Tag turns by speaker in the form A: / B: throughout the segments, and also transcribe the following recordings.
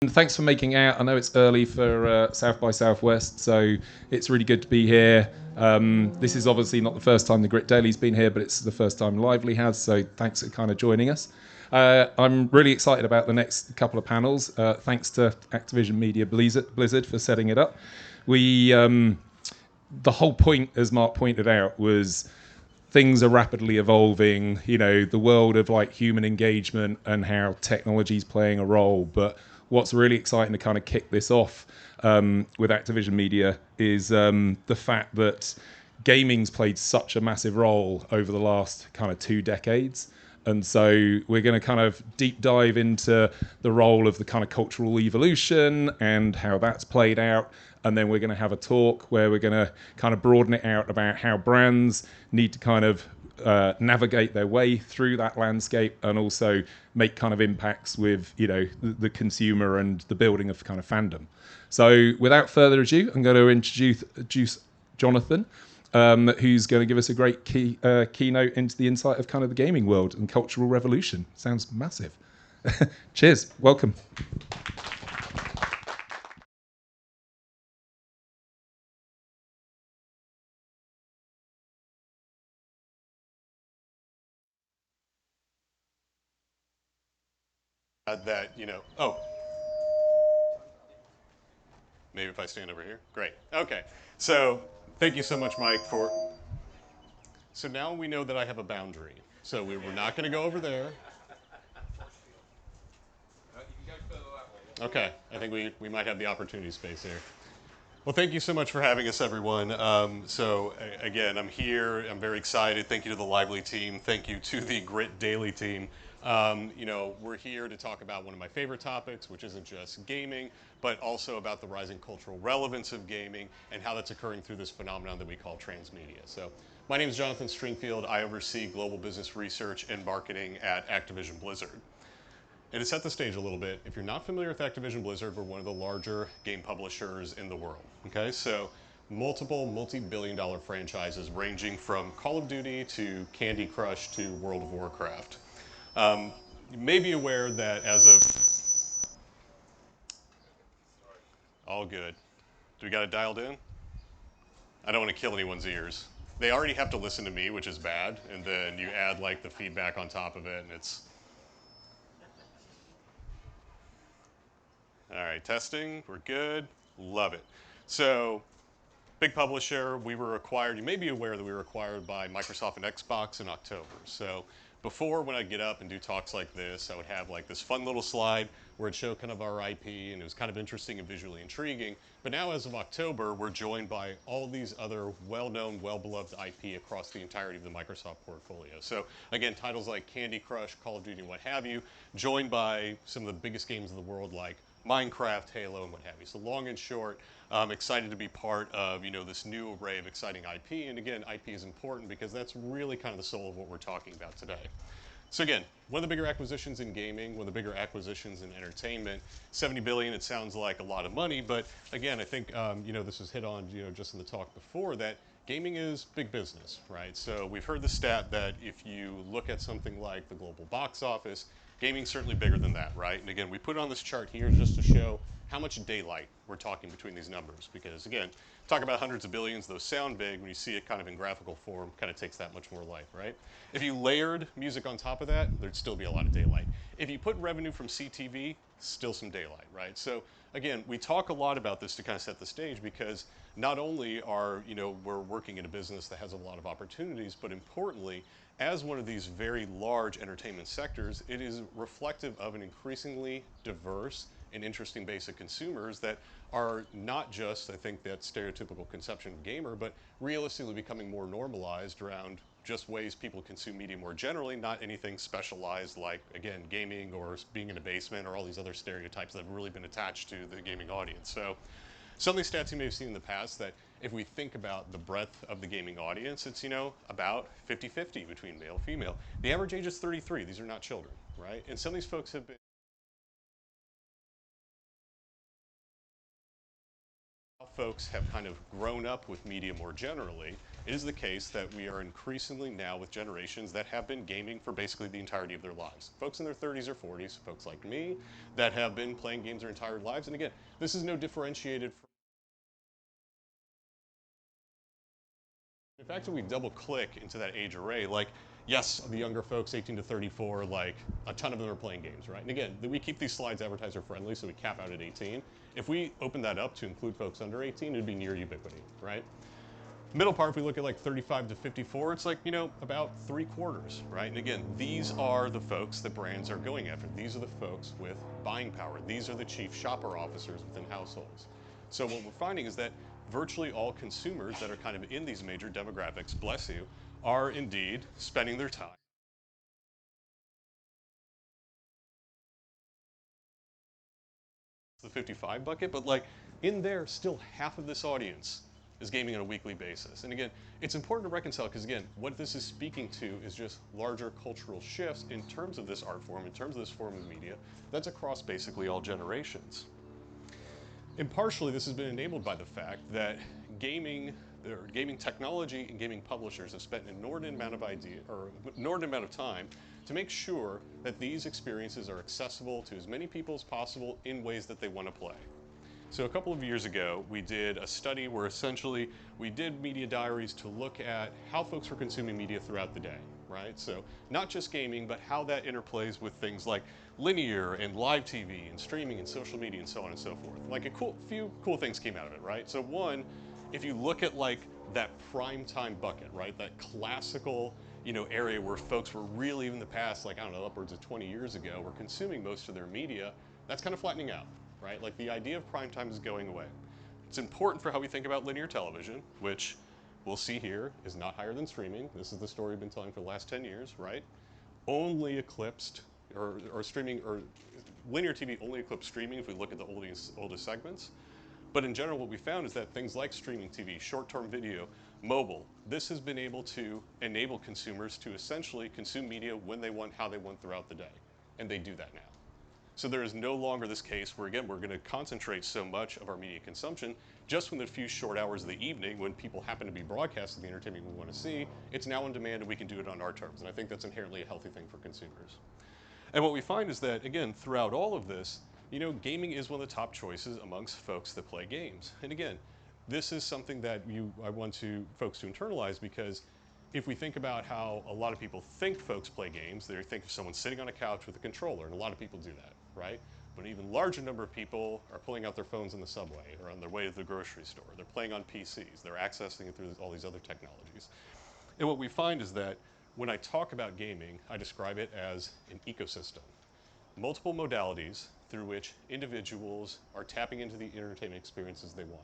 A: And thanks for making out. I know it's early for South by Southwest, so it's really good to be here. This is obviously not the first time the Grit Daily's been here, but it's the first time Lively has, so thanks for kind of joining us. I'm really excited about the next couple of panels. Thanks to Activision Media Blizzard for setting it up. The whole point, as Mark pointed out, was things are rapidly evolving, the world of like human engagement and how technology is playing a role. But what's really exciting to kind of kick this off with Activision Media is the fact that gaming's played such a massive role over the last kind of 2 decades. And so we're going to kind of deep dive into the role of the kind of cultural evolution and how that's played out. And then we're going to have a talk where we're going to kind of broaden it out about how brands need to kind of navigate their way through that landscape and also make kind of impacts with, the consumer and the building of kind of fandom. So without further ado, I'm going to introduce Jonathan, who's going to give us a great keynote into the insight of kind of the gaming world and cultural revolution. Sounds massive. Cheers. Welcome.
B: Oh, maybe if I stand over here. Great. Okay. So thank you so much, Mike, for. So now we know that I have a boundary. So we're not going to go over there. Okay. I think we might have the opportunity space here. Well, thank you so much for having us, everyone. Again, I'm here. I'm very excited. Thank you to the Lively team. Thank you to the Grit Daily team. We're here to talk about one of my favorite topics, which isn't just gaming, but also about the rising cultural relevance of gaming and how that's occurring through this phenomenon that we call transmedia. So my name is Jonathan Stringfield. I oversee global business research and marketing at Activision Blizzard. And to set the stage a little bit, if you're not familiar with Activision Blizzard, we're one of the larger game publishers in the world. Okay, so multiple multi-billion-dollar franchises ranging from Call of Duty to Candy Crush to World of Warcraft. You may be aware that as of all good. Do we got it dialed in? I don't want to kill anyone's ears. They already have to listen to me, which is bad, and then you add like the feedback on top of it, and it's all right. Testing, we're good. Love it. So, big publisher. We were acquired. You may be aware that we were acquired by Microsoft and Xbox in October. So before, when I'd get up and do talks like this, I would have like this fun little slide where it'd show kind of our IP, and it was kind of interesting and visually intriguing. But now, as of October, we're joined by all these other well-known, well-beloved IP across the entirety of the Microsoft portfolio. So again, titles like Candy Crush, Call of Duty, and what have you, joined by some of the biggest games in the world like Minecraft, Halo, and what have you. So long and short, I'm excited to be part of this new array of exciting IP. And again, IP is important because that's really kind of the soul of what we're talking about today. So again, one of the bigger acquisitions in gaming, one of the bigger acquisitions in entertainment, 70 billion. It sounds like a lot of money, but again, I think this was hit on just in the talk before that gaming is big business, right? So we've heard the stat that if you look at something like the global box office, gaming's certainly bigger than that, right? And again, we put it on this chart here just to show how much daylight we're talking between these numbers. Because again, talk about hundreds of billions, those sound big. When you see it kind of in graphical form, kind of takes that much more life, right? If you layered music on top of that, there'd still be a lot of daylight. If you put revenue from CTV, still some daylight, right? So again, we talk a lot about this to kind of set the stage because not only are, we're working in a business that has a lot of opportunities, but importantly, as one of these very large entertainment sectors, it is reflective of an increasingly diverse and interesting base of consumers that are not just, I think, that stereotypical conception of gamer, but realistically becoming more normalized around just ways people consume media more generally, not anything specialized like, again, gaming or being in a basement or all these other stereotypes that have really been attached to the gaming audience. So some of these stats you may have seen in the past that if we think about the breadth of the gaming audience, it's, about 50-50 between male and female. The average age is 33. These are not children, right? And some of these folks have been folks have kind of grown up with media more generally it is the case that we are increasingly now with generations that have been gaming for basically the entirety of their lives. Folks in their 30s or 40s, folks like me, that have been playing games their entire lives. And again, this is no differentiated from. In fact, if we double click into that age array, like, yes, the younger folks, 18 to 34, like, a ton of them are playing games, right? And again, we keep these slides advertiser friendly, so we cap out at 18. If we open that up to include folks under 18, it'd be near ubiquity, right? Middle part, if we look at like 35 to 54, it's like, about 3/4, right? And again, these are the folks that brands are going after. These are the folks with buying power. These are the chief shopper officers within households. So what we're finding is that virtually all consumers that are kind of in these major demographics, bless you, are indeed spending their time. The 55 bucket, but like in there, still half of this audience is gaming on a weekly basis. And again, it's important to reconcile because again, what this is speaking to is just larger cultural shifts in terms of this art form, in terms of this form of media, that's across basically all generations. And partially this has been enabled by the fact that gaming technology and gaming publishers have spent an inordinate amount of time to make sure that these experiences are accessible to as many people as possible in ways that they want to play. So a couple of years ago, we did a study where essentially we did media diaries to look at how folks were consuming media throughout the day, right? So not just gaming, but how that interplays with things like linear and live TV and streaming and social media and so on and so forth. Like few cool things came out of it, right? So one, if you look at like that prime time bucket, right? That classical, area where folks were really in the past, like, I don't know, upwards of 20 years ago, were consuming most of their media, that's kind of flattening out, right? Like the idea of prime time is going away. It's important for how we think about linear television, which we'll see here is not higher than streaming. This is the story we've been telling for the last 10 years, right? Only eclipsed, or streaming, or linear TV only eclipsed streaming if we look at the oldest segments. But in general, what we found is that things like streaming TV, short-term video, mobile, this has been able to enable consumers to essentially consume media when they want, how they want throughout the day. And they do that now. So there is no longer this case where, again, we're going to concentrate so much of our media consumption just within a few short hours of the evening when people happen to be broadcasting the entertainment we want to see. It's now on demand and we can do it on our terms. And I think that's inherently a healthy thing for consumers. And what we find is that, again, throughout all of this, gaming is one of the top choices amongst folks that play games. And again, this is something that I want folks to internalize because if we think about how a lot of people think folks play games, they think of someone sitting on a couch with a controller, and a lot of people do that, right? But an even larger number of people are pulling out their phones in the subway or on their way to the grocery store. They're playing on PCs. They're accessing it through all these other technologies. And what we find is that when I talk about gaming, I describe it as an ecosystem. Multiple modalities through which individuals are tapping into the entertainment experiences they want.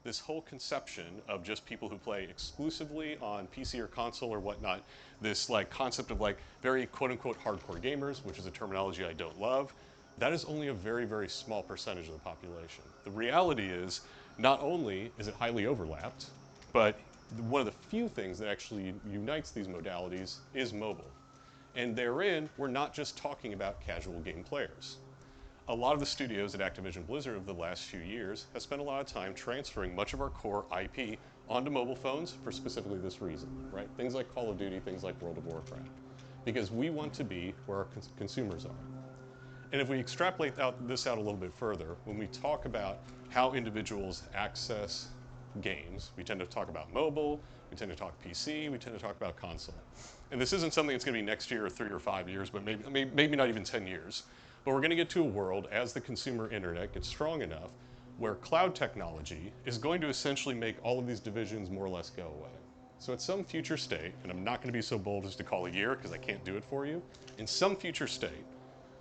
B: This whole conception of just people who play exclusively on PC or console or whatnot, this like concept of like very quote unquote hardcore gamers, which is a terminology I don't love, that is only a very, very small percentage of the population. The reality is not only is it highly overlapped, but one of the few things that actually unites these modalities is mobile. And therein, we're not just talking about casual game players. A lot of the studios at Activision Blizzard over the last few years have spent a lot of time transferring much of our core IP onto mobile phones for specifically this reason, right? Things like Call of Duty, things like World of Warcraft. Because we want to be where our consumers are. And if we extrapolate this out a little bit further, when we talk about how individuals access games, we tend to talk about mobile, we tend to talk PC, we tend to talk about console. And this isn't something that's going to be next year or 3 or 5 years, but maybe not even 10 years. But we're going to get to a world as the consumer internet gets strong enough where cloud technology is going to essentially make all of these divisions more or less go away. So at some future state, and I'm not going to be so bold as to call a year because I can't do it for you, in some future state,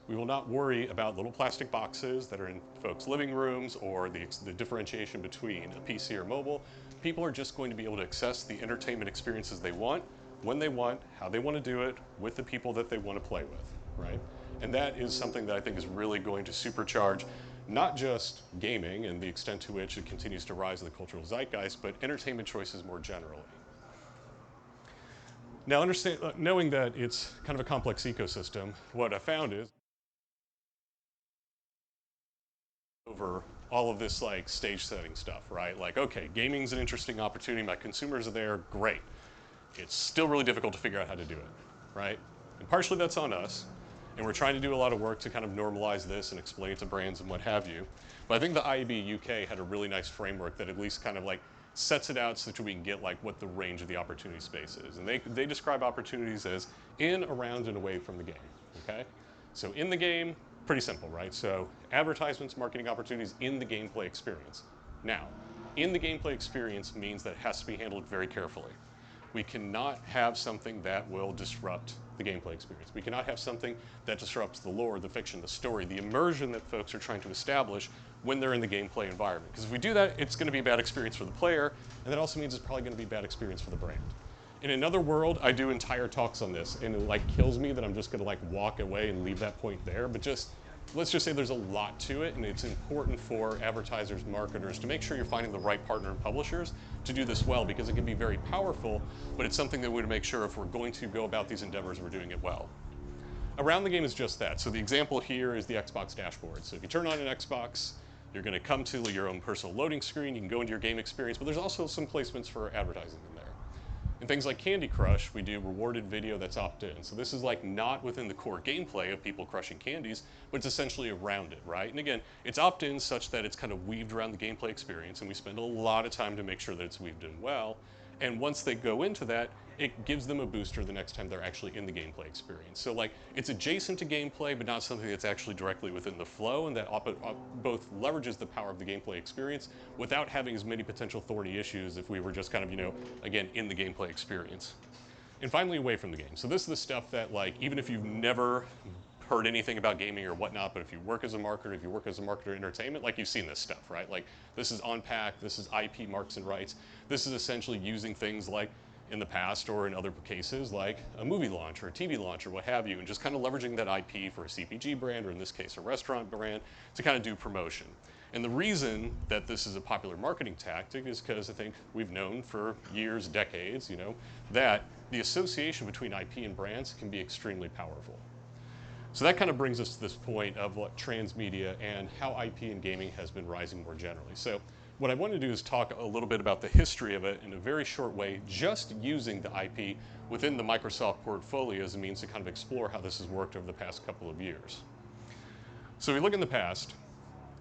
B: we will not worry about little plastic boxes that are in folks' living rooms or the differentiation between a PC or mobile. People are just going to be able to access the entertainment experiences they want, when they want, how they want to do it, with the people that they want to play with, right? And that is something that I think is really going to supercharge not just gaming and the extent to which it continues to rise in the cultural zeitgeist, but entertainment choices more generally. Now, knowing that it's kind of a complex ecosystem, what I found is over all of this like stage setting stuff, right? Like, okay, gaming's an interesting opportunity. My consumers are there, great. It's still really difficult to figure out how to do it, right? And partially that's on us. And we're trying to do a lot of work to kind of normalize this and explain it to brands and what have you. But I think the IAB UK had a really nice framework that at least kind of like sets it out so that we can get like what the range of the opportunity space is. And they describe opportunities as in, around, and away from the game, okay? So in the game, pretty simple, right? So advertisements, marketing opportunities in the gameplay experience. Now, in the gameplay experience means that it has to be handled very carefully. We cannot have something that will disrupt the gameplay experience. We cannot have something that disrupts the lore, the fiction, the story, the immersion that folks are trying to establish when they're in the gameplay environment. Because if we do that, it's going to be a bad experience for the player, and that also means it's probably going to be a bad experience for the brand. In another world, I do entire talks on this, and it like kills me that I'm just going to like walk away and leave that point there, but just let's just say there's a lot to it, and it's important for advertisers, marketers to make sure you're finding the right partner and publishers to do this well, because it can be very powerful, but it's something that we would make sure if we're going to go about these endeavors, we're doing it well. Around the game is just that. So the example here is the Xbox dashboard. So if you turn on an Xbox, you're going to come to your own personal loading screen. You can go into your game experience, but there's also some placements for advertising in there. In things like Candy Crush, we do rewarded video that's opt-in. So this is like not within the core gameplay of people crushing candies, but it's essentially around it, right? And again, it's opt-in such that it's kind of weaved around the gameplay experience, and we spend a lot of time to make sure that it's weaved in well. And once they go into that, it gives them a booster the next time they're actually in the gameplay experience. So like, it's adjacent to gameplay, but not something that's actually directly within the flow, and that both leverages the power of the gameplay experience without having as many potential thorny issues if we were just kind of, again, in the gameplay experience. And finally, away from the game. So this is the stuff that like, even if you've never heard anything about gaming or whatnot, but if you work as a marketer, if you work as a marketer in entertainment, like you've seen this stuff, right? Like this is Unpack, this is IP marks and rights. This is essentially using things like in the past or in other cases like a movie launch or a TV launch or what have you, and just kind of leveraging that IP for a CPG brand, or in this case a restaurant brand, to kind of do promotion. And the reason that this is a popular marketing tactic is because I think we've known for years, decades, that the association between IP and brands can be extremely powerful. So that kind of brings us to this point of what transmedia and how IP in gaming has been rising more generally. So what I want to do is talk a little bit about the history of it in a very short way, just using the IP within the Microsoft portfolio as a means to kind of explore how this has worked over the past couple of years. So if we look in the past,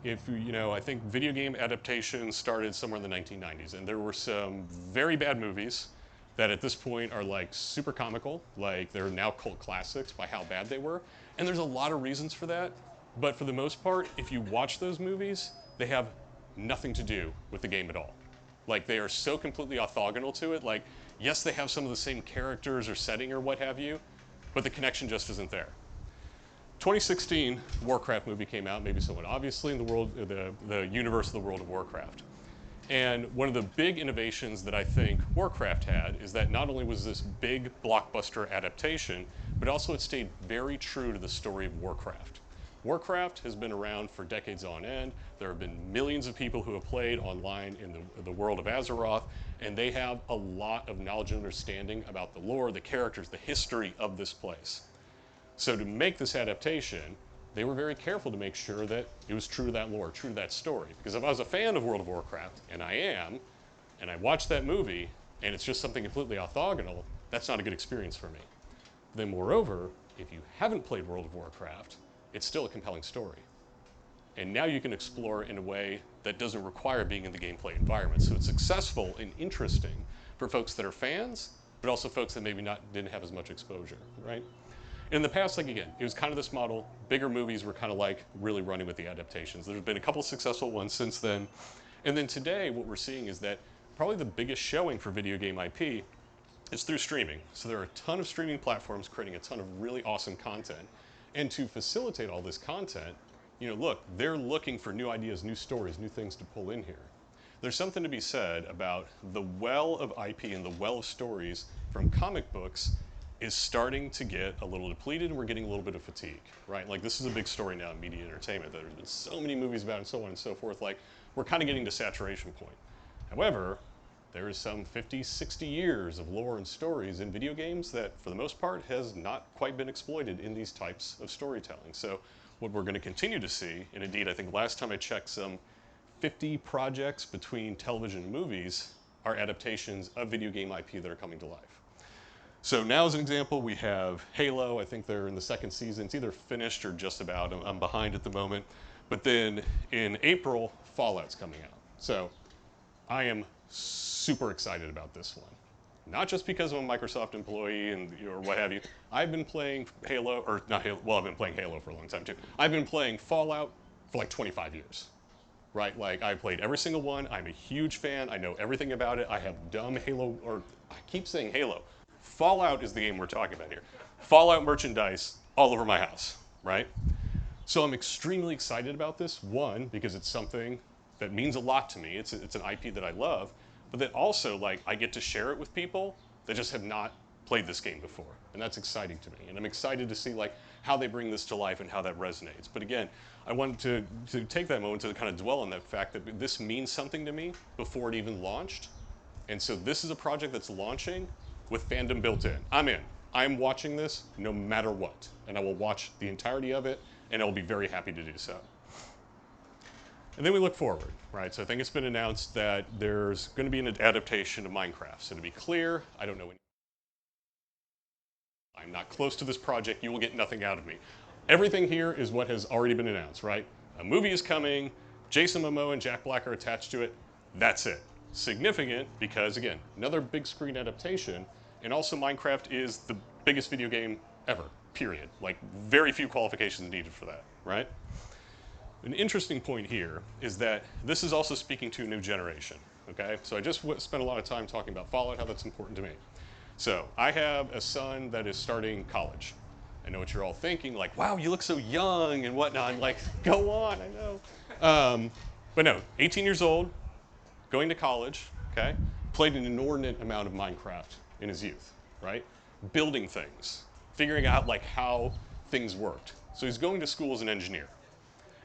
B: I think video game adaptations started somewhere in the 1990s, and there were some very bad movies that at this point are like super comical, like they're now cult classics by how bad they were. And there's a lot of reasons for that, but for the most part, if you watch those movies, they have nothing to do with the game at all. Like they are so completely orthogonal to it, like yes, they have some of the same characters or setting or what have you, but the connection just isn't there. 2016, Warcraft movie came out, maybe somewhat obviously, in the universe of the World of Warcraft. And one of the big innovations that I think Warcraft had is that not only was this big blockbuster adaptation, but also it stayed very true to the story of Warcraft. Warcraft has been around for decades on end. There have been millions of people who have played online in the world of Azeroth, and they have a lot of knowledge and understanding about the lore, the characters, the history of this place. So to make this adaptation, they were very careful to make sure that it was true to that lore, true to that story. Because if I was a fan of World of Warcraft, and I am, and I watched that movie, and it's just something completely orthogonal, that's not a good experience for me. Then moreover, if you haven't played World of Warcraft, it's still a compelling story. And now you can explore in a way that doesn't require being in the gameplay environment. So it's successful and interesting for folks that are fans, but also folks that maybe didn't have as much exposure, right? In the past, like again, it was kind of this model. Bigger movies were kind of like really running with the adaptations. There's been a couple successful ones since then. And then today, what we're seeing is that probably the biggest showing for video game IP is through streaming. So there are a ton of streaming platforms creating a ton of really awesome content. And to facilitate all this content, look, they're looking for new ideas, new stories, new things to pull in here. There's something to be said about the well of IP and the well of stories from comic books is starting to get a little depleted, and we're getting a little bit of fatigue, right? Like this is a big story now in media and entertainment. There's been so many movies about it and so on and so forth. Like we're kind of getting to saturation point. However, there is some 50, 60 years of lore and stories in video games that for the most part has not quite been exploited in these types of storytelling. So what we're going to continue to see, and indeed I think last time I checked, some 50 projects between television and movies are adaptations of video game IP that are coming to life. So now as an example, we have Halo. I think they're in the second season. It's either finished or just about. I'm behind at the moment. But then in April, Fallout's coming out. So I am super excited about this one. Not just because I'm a Microsoft employee and or what have you. I've been playing Halo, or not Halo, well, I've been playing Halo for a long time too. I've been playing Fallout for like 25 years. Right? Like, I played every single one. I'm a huge fan. I know everything about it. I have dumb Halo, or I keep saying Halo. Fallout is the game we're talking about here. Fallout merchandise all over my house, right? So I'm extremely excited about this. One, because it's something that means a lot to me. It's an IP that I love. But then also, like, I get to share it with people that just have not played this game before. And that's exciting to me. And I'm excited to see, like, how they bring this to life and how that resonates. But again, I wanted to take that moment to kind of dwell on that fact that this means something to me before it even launched. And so this is a project that's launching with fandom built in. I'm in. I'm watching this no matter what. And I will watch the entirety of it, and I'll be very happy to do so. And then we look forward, right? So I think it's been announced that there's going to be an adaptation of Minecraft. So to be clear, I don't know any. I'm not close to this project. You will get nothing out of me. Everything here is what has already been announced, right? A movie is coming. Jason Momoa and Jack Black are attached to it. That's it. Significant because, again, another big screen adaptation. And also Minecraft is the biggest video game ever, period. Like, very few qualifications needed for that, right? An interesting point here is that this is also speaking to a new generation, okay? So I just spent a lot of time talking about Fallout, how that's important to me. So I have a son that is starting college. I know what you're all thinking, like, wow, you look so young and whatnot. I'm like, go on, I know. But no, 18 years old, going to college, okay? Played an inordinate amount of Minecraft in his youth, right? Building things, figuring out like how things worked. So he's going to school as an engineer.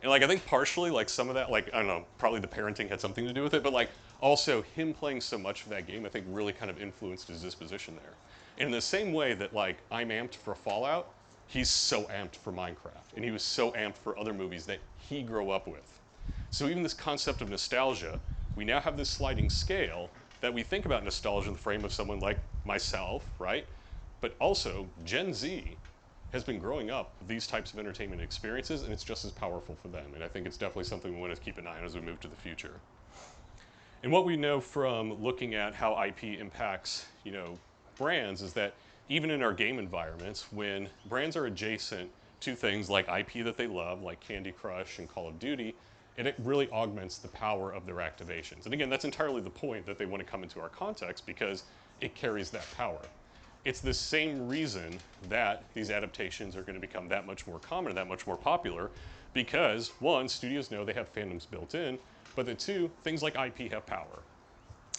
B: And like, I think partially like some of that, like, I don't know, probably the parenting had something to do with it, but like also him playing so much of that game, I think really kind of influenced his disposition there. And in the same way that like I'm amped for Fallout, he's so amped for Minecraft. And he was so amped for other movies that he grew up with. So even this concept of nostalgia, we now have this sliding scale that we think about nostalgia in the frame of someone like myself, right? But also Gen Z has been growing up with these types of entertainment experiences, and it's just as powerful for them. And I think it's definitely something we want to keep an eye on as we move to the future. And what we know from looking at how IP impacts, brands is that even in our game environments, when brands are adjacent to things like IP that they love, like Candy Crush and Call of Duty, and it really augments the power of their activations. And again, that's entirely the point that they want to come into our context because it carries that power. It's the same reason that these adaptations are going to become that much more common and that much more popular because, one, studios know they have fandoms built in, but the two, things like IP have power.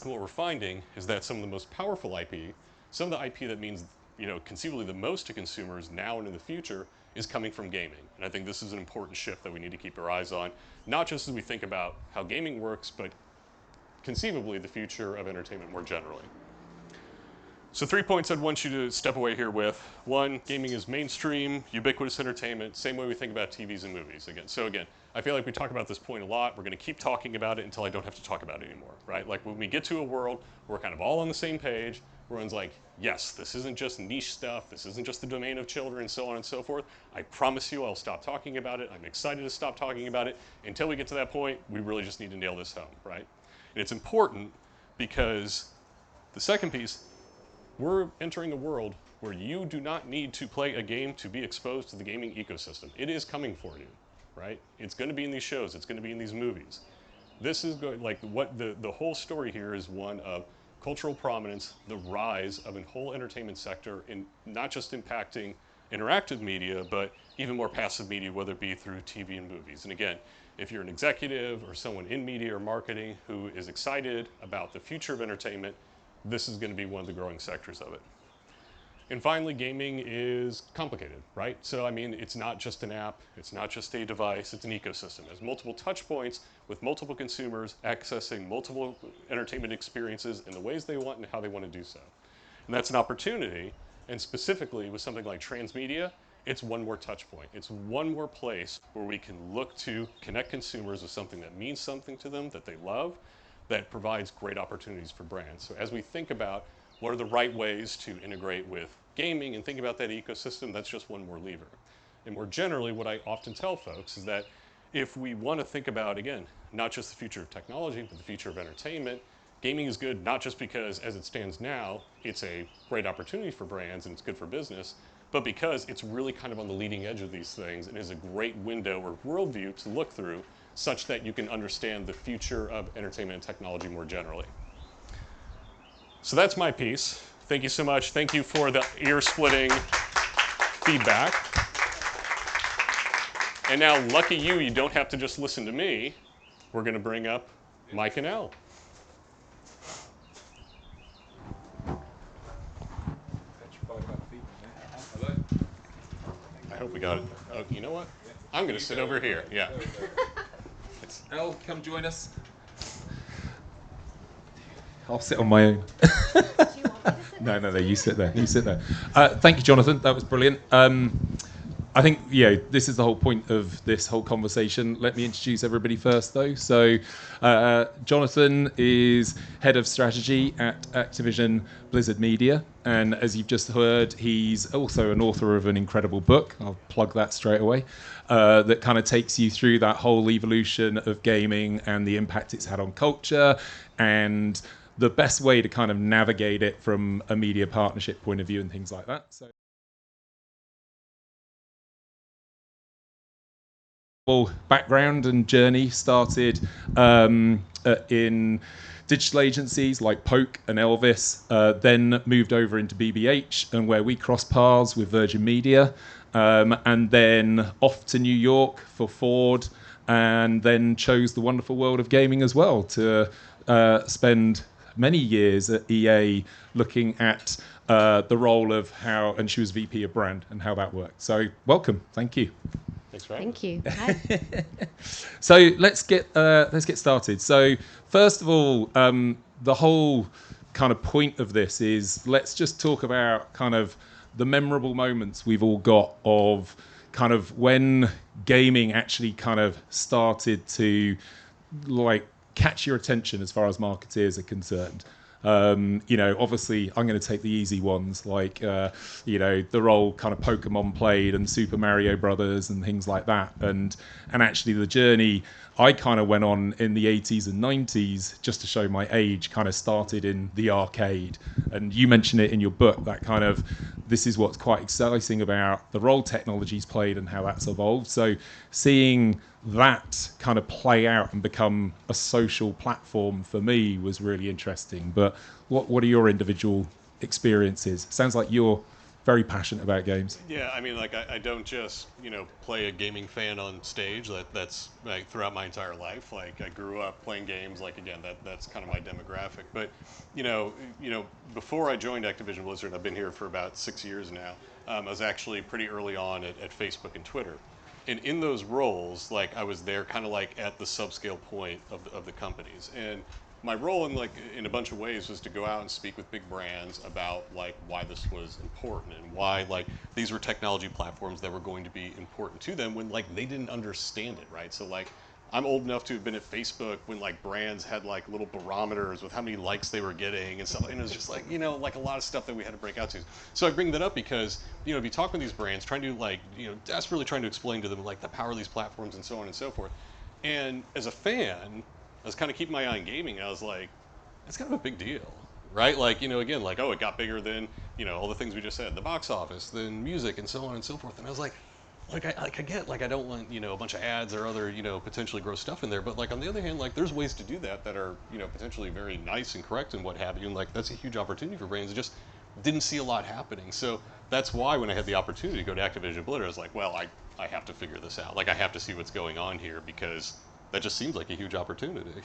B: And what we're finding is that some of the most powerful IP, some of the IP that means, conceivably the most to consumers now and in the future is coming from gaming. And I think this is an important shift that we need to keep our eyes on, not just as we think about how gaming works, but conceivably the future of entertainment more generally. So 3 points I'd want you to step away here with. One, gaming is mainstream, ubiquitous entertainment, same way we think about TVs and movies. So again, I feel like we talk about this point a lot. We're going to keep talking about it until I don't have to talk about it anymore, right? Like when we get to a world where we're kind of all on the same page, everyone's like, yes, this isn't just niche stuff, this isn't just the domain of children, so on and so forth. I promise you I'll stop talking about it. I'm excited to stop talking about it. Until we get to that point, we really just need to nail this home, right? And it's important because the second piece, we're entering a world where you do not need to play a game to be exposed to the gaming ecosystem. It is coming for you, right? It's going to be in these shows. It's going to be in these movies. This is going, like what the whole story here is one of cultural prominence, the rise of a whole entertainment sector, in not just impacting interactive media, but even more passive media, whether it be through TV and movies. And again, if you're an executive or someone in media or marketing who is excited about the future of entertainment, this is going to be one of the growing sectors of it. And finally, gaming is complicated, right? So, I mean, it's not just an app, it's not just a device, it's an ecosystem. It has multiple touch points with multiple consumers accessing multiple entertainment experiences in the ways they want and how they want to do so. And that's an opportunity, and specifically with something like transmedia, it's one more touch point. It's one more place where we can look to connect consumers with something that means something to them, that they love, that provides great opportunities for brands. So as we think about what are the right ways to integrate with gaming and think about that ecosystem, that's just one more lever. And more generally, what I often tell folks is that if we want to think about, again, not just the future of technology, but the future of entertainment, gaming is good not just because, as it stands now, it's a great opportunity for brands and it's good for business, but because it's really kind of on the leading edge of these things and is a great window or worldview to look through such that you can understand the future of entertainment and technology more generally. So that's my piece. Thank you so much. Thank you for the ear-splitting feedback. And now, lucky you, you don't have to just listen to me. We're going to bring up Mike and Elle. I hope we got it. Oh, you know what? I'm going to sit over here. Yeah.
A: Elle, come join us. I'll sit on my own. No, you sit there. You sit there. Thank you, Jonathan. That was brilliant. I think, this is the whole point of this whole conversation. Let me introduce everybody first, though. So, Jonathan is head of strategy at Activision Blizzard Media. And as you've just heard, he's also an author of an incredible book. I'll plug that straight away. That kind of takes you through that whole evolution of gaming and the impact it's had on culture and the best way to kind of navigate it from a media partnership point of view and things like that. So, background and journey started in digital agencies like Poke and Elvis, then moved over into BBH, and where we crossed paths with Virgin Media, and then off to New York for Ford, and then chose the wonderful world of gaming as well to spend many years at EA looking at the role of how, and she was VP of brand, and how that worked. So welcome, thank you.
B: Thanks for having me.
C: Thank you. Hi.
A: So let's get started. So first of all, the whole kind of point of this is let's just talk about kind of the memorable moments we've all got of kind of when gaming actually kind of started to like catch your attention as far as marketeers are concerned. Obviously I'm going to take the easy ones like, the role kind of Pokemon played and Super Mario Brothers and things like that. And actually the journey I kind of went on in the 80s and 90s, just to show my age, kind of started in the arcade. And you mentioned it in your book, that kind of, this is what's quite exciting about the role technology's played and how that's evolved. So seeing that kind of play out and become a social platform for me was really interesting. But what are your individual experiences? Sounds like you're very passionate about games.
B: Yeah, I mean, like I don't just play a gaming fan on stage. That's like throughout my entire life. Like I grew up playing games. Like again, that's kind of my demographic. But before I joined Activision Blizzard, I've been here for about 6 years now. I was actually pretty early on at Facebook and Twitter. And in those roles, like I was there kind of like at the subscale point of the companies. And my role in a bunch of ways was to go out and speak with big brands about like why this was important and why like these were technology platforms that were going to be important to them when like they didn't understand it, right? So like I'm old enough to have been at Facebook when like brands had like little barometers with how many likes they were getting and stuff, and it was just like like a lot of stuff that we had to break out to. So I bring that up because if you talk with these brands, trying to like desperately trying to explain to them like the power of these platforms and so on and so forth. And as a fan, I was kind of keeping my eye on gaming. And I was like, that's kind of a big deal, right? Like again, like it got bigger than all the things we just said, the box office, then music, and so on and so forth. And I was like. I get I don't want a bunch of ads or other potentially gross stuff in there, but like on the other hand, like there's ways to do that are potentially very nice and correct and what have you, and like that's a huge opportunity for brands. It just didn't see a lot happening, so that's why when I had the opportunity to go to Activision Blizzard, I was like, well, I have to figure this out. Like I have to see what's going on here because that just seems like a huge opportunity.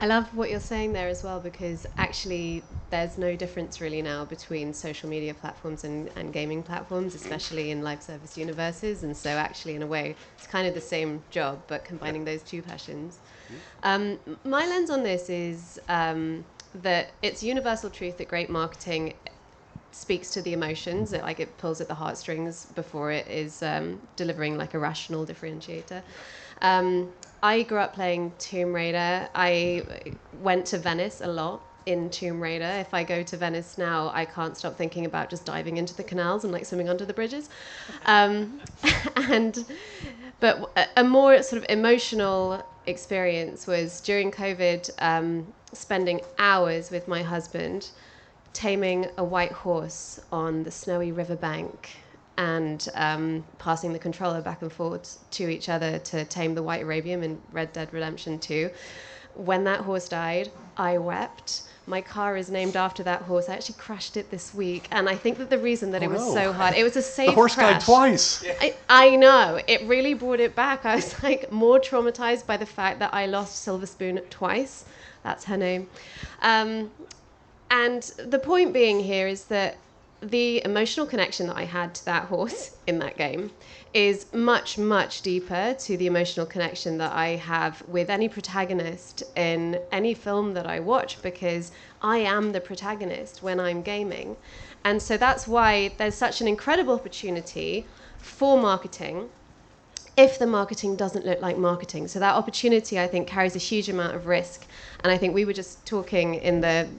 C: I love what you're saying there as well, because actually there's no difference really now between social media platforms and gaming platforms, especially in live service universes. And so actually in a way it's kind of the same job, but combining those two passions. My lens on this is that it's universal truth that great marketing speaks to the emotions. It pulls at the heartstrings before it is delivering like a rational differentiator. I grew up playing Tomb Raider. I went to Venice a lot in Tomb Raider. If I go to Venice now, I can't stop thinking about just diving into the canals and like swimming under the bridges. But a more sort of emotional experience was during COVID, spending hours with my husband taming a white horse on the snowy riverbank and passing the controller back and forth to each other to tame the white Arabian in Red Dead Redemption 2. When that horse died, I wept. My car is named after that horse. I actually crashed it this week, and I think that the reason that it was so hard, it was a safe
B: The horse
C: crash.
B: died twice.
C: I know. It really brought it back. I was like more traumatized by the fact that I lost Silver Spoon twice. That's her name. And the point being here is that the emotional connection that I had to that horse in that game is much, much deeper to the emotional connection that I have with any protagonist in any film that I watch, because I am the protagonist when I'm gaming. And so that's why there's such an incredible opportunity for marketing if the marketing doesn't look like marketing. So that opportunity, I think, carries a huge amount of risk. And I think we were just talking in the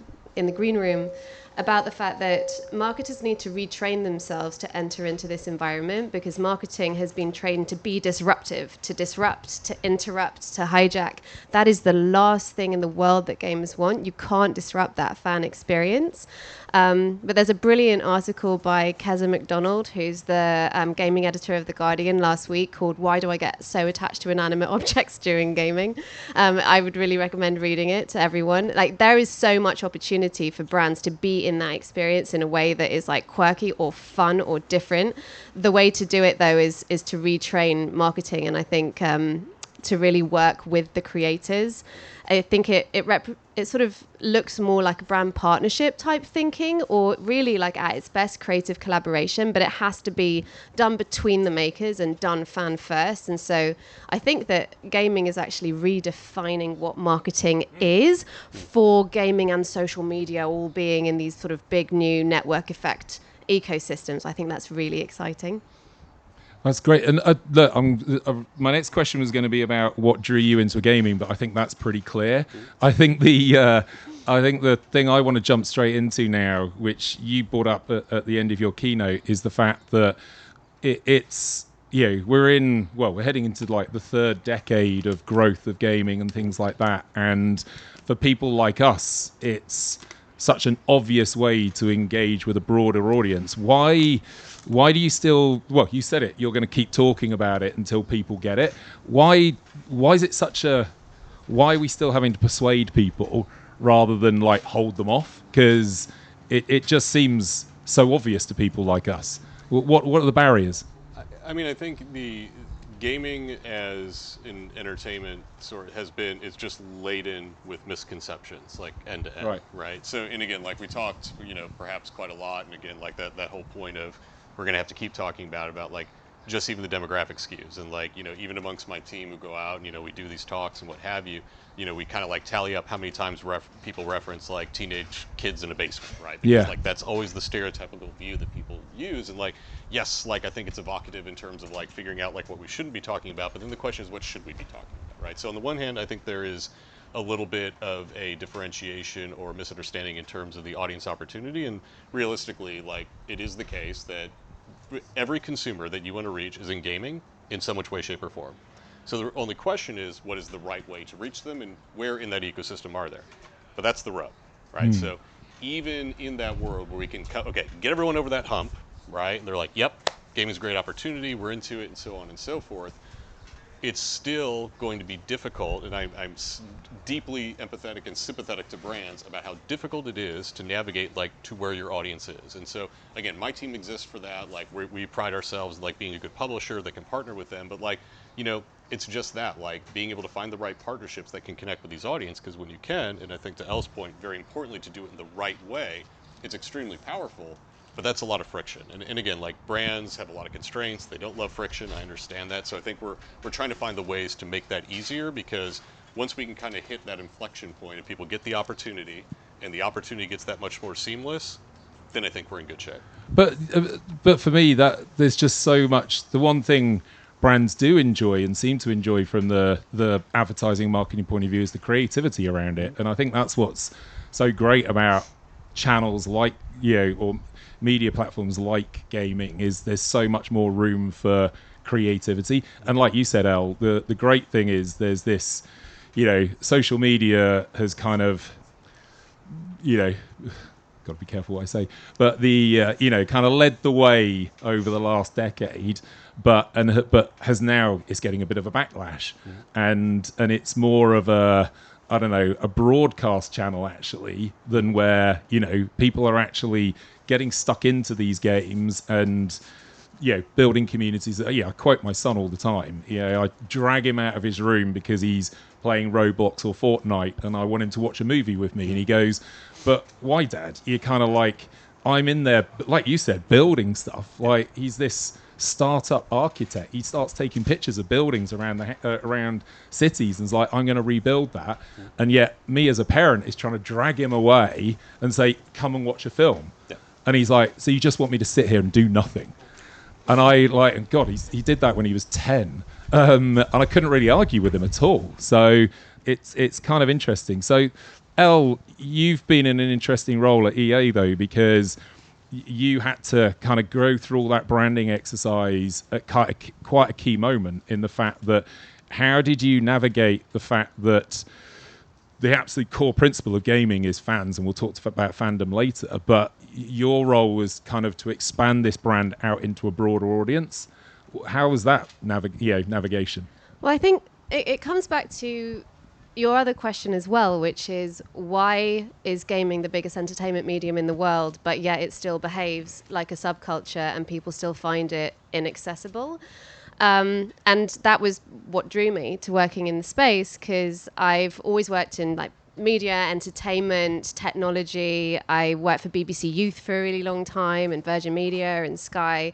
C: green room about the fact that marketers need to retrain themselves to enter into this environment, because marketing has been trained to be disruptive, to disrupt, to interrupt, to hijack. That is the last thing in the world that gamers want. You can't disrupt that fan experience. But there's a brilliant article by Keza McDonald, who's the gaming editor of The Guardian, last week, called "Why Do I Get So Attached to Inanimate Objects During Gaming?" I would really recommend reading it to everyone. Like, there is so much opportunity for brands to be in that experience in a way that is like quirky or fun or different. The way to do it, though, is to retrain marketing, and I think to really work with the creators. I think it sort of looks more like a brand partnership type thinking, or really like at its best creative collaboration, but it has to be done between the makers and done fan first. And so I think that gaming is actually redefining what marketing is for gaming and social media all being in these sort of big new network effect ecosystems. I think that's really exciting.
A: That's great. And look, my next question was going to be about what drew you into gaming, but I think that's pretty clear. I think the thing I want to jump straight into now, which you brought up at the end of your keynote, is the fact that it's we're heading into like the third decade of growth of gaming and things like that. And for people like us, it's such an obvious way to engage with a broader audience. Why do you still, you said it, you're going to keep talking about it until people get it. Why is it why are we still having to persuade people rather than like hold them off? Because it just seems so obvious to people like us. What are the barriers?
B: I mean, I think the gaming as an entertainment is just laden with misconceptions, like end to end, right? So, and again, like we talked, perhaps quite a lot, and again, like that whole point of we're going to have to keep talking about like just even the demographic skews, and like, even amongst my team who go out and, we do these talks and what have you, we kind of like tally up how many times people reference like teenage kids in a basement, right? Because like that's always the stereotypical view that people use. And like, yes, like I think it's evocative in terms of like figuring out like what we shouldn't be talking about, but then the question is, what should we be talking about, right? So on the one hand, I think there is a little bit of a differentiation or misunderstanding in terms of the audience opportunity, and realistically, like it is the case that every consumer that you want to reach is in gaming in some which way, shape, or form. So the only question is, what is the right way to reach them, and where in that ecosystem are there? But that's the rub, right? So even in that world where we can get everyone over that hump, right? And they're like, yep, gaming's a great opportunity, we're into it, and so on and so forth. It's still going to be difficult, and I'm deeply empathetic and sympathetic to brands about how difficult it is to navigate like to where your audience is. And so again, my team exists for that. Like we pride ourselves in like being a good publisher that can partner with them, but like, it's just that, like being able to find the right partnerships that can connect with these audience, because when you can, and I think to Elle's point, very importantly, to do it in the right way, it's extremely powerful. But that's a lot of friction, and again, like brands have a lot of constraints. They don't love friction. I understand that. So I think we're trying to find the ways to make that easier, because once we can kind of hit that inflection point and people get the opportunity, and the opportunity gets that much more seamless, then I think we're in good shape.
A: But for me, that there's just so much. The one thing brands do enjoy and seem to enjoy from the advertising marketing point of view is the creativity around it, and I think that's what's so great about channels like or media platforms like gaming is there's so much more room for creativity. And like you said, Elle, the great thing is there's this, social media has kind of, got to be careful what I say, but the kind of led the way over the last decade, but has now is getting a bit of a backlash, and it's more of a, I don't know, a broadcast channel actually than where people are actually getting stuck into these games and building communities. I quote my son all the time. I drag him out of his room because he's playing Roblox or Fortnite, and I want him to watch a movie with me. And he goes, "But why, Dad? You're kind of like, I'm in there, like you said, building stuff. Like he's this startup architect. He starts taking pictures of buildings around cities and is like, I'm going to rebuild that. And yet, me as a parent is trying to drag him away and say, come and watch a film.
B: Yeah.
A: And he's like, so you just want me to sit here and do nothing? And God, he did that when he was 10. And I couldn't really argue with him at all. So it's kind of interesting. So, Elle, you've been in an interesting role at EA, though, because you had to kind of go through all that branding exercise at quite a key moment in the fact that how did you navigate the fact that the absolute core principle of gaming is fans, and we'll talk about fandom later, but your role was kind of to expand this brand out into a broader audience. How was that navigation?
C: Well, I think it comes back to your other question as well, which is why is gaming the biggest entertainment medium in the world, but yet it still behaves like a subculture and people still find it inaccessible? And that was what drew me to working in the space, because I've always worked in like media, entertainment, technology. I worked for BBC Youth for a really long time, and Virgin Media and Sky,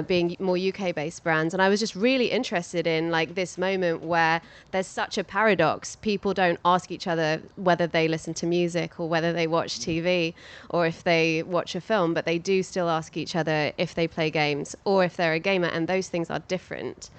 C: being more UK-based brands. And I was just really interested in like this moment where there's such a paradox. People don't ask each other whether they listen to music or whether they watch TV or if they watch a film, but they do still ask each other if they play games or if they're a gamer, and those things are different.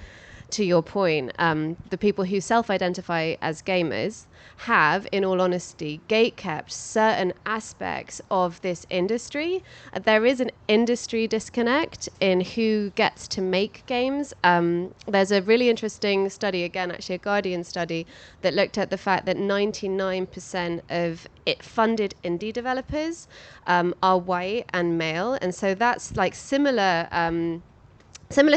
C: To your point, the people who self-identify as gamers have, in all honesty, gatekept certain aspects of this industry. There is an industry disconnect in who gets to make games. There's a really interesting study, again, actually a Guardian study, that looked at the fact that 99% of funded indie developers are white and male. And so that's like similar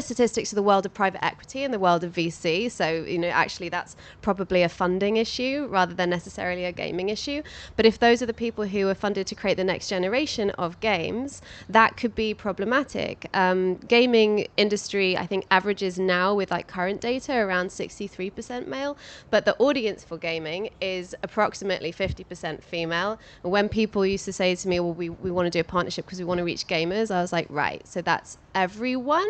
C: statistics to the world of private equity and the world of VC. So, actually that's probably a funding issue rather than necessarily a gaming issue. But if those are the people who are funded to create the next generation of games, that could be problematic. Gaming industry, I think, averages now with like current data around 63% male, but the audience for gaming is approximately 50% female. And when people used to say to me, well, we want to do a partnership because we want to reach gamers, I was like, right, so that's everyone?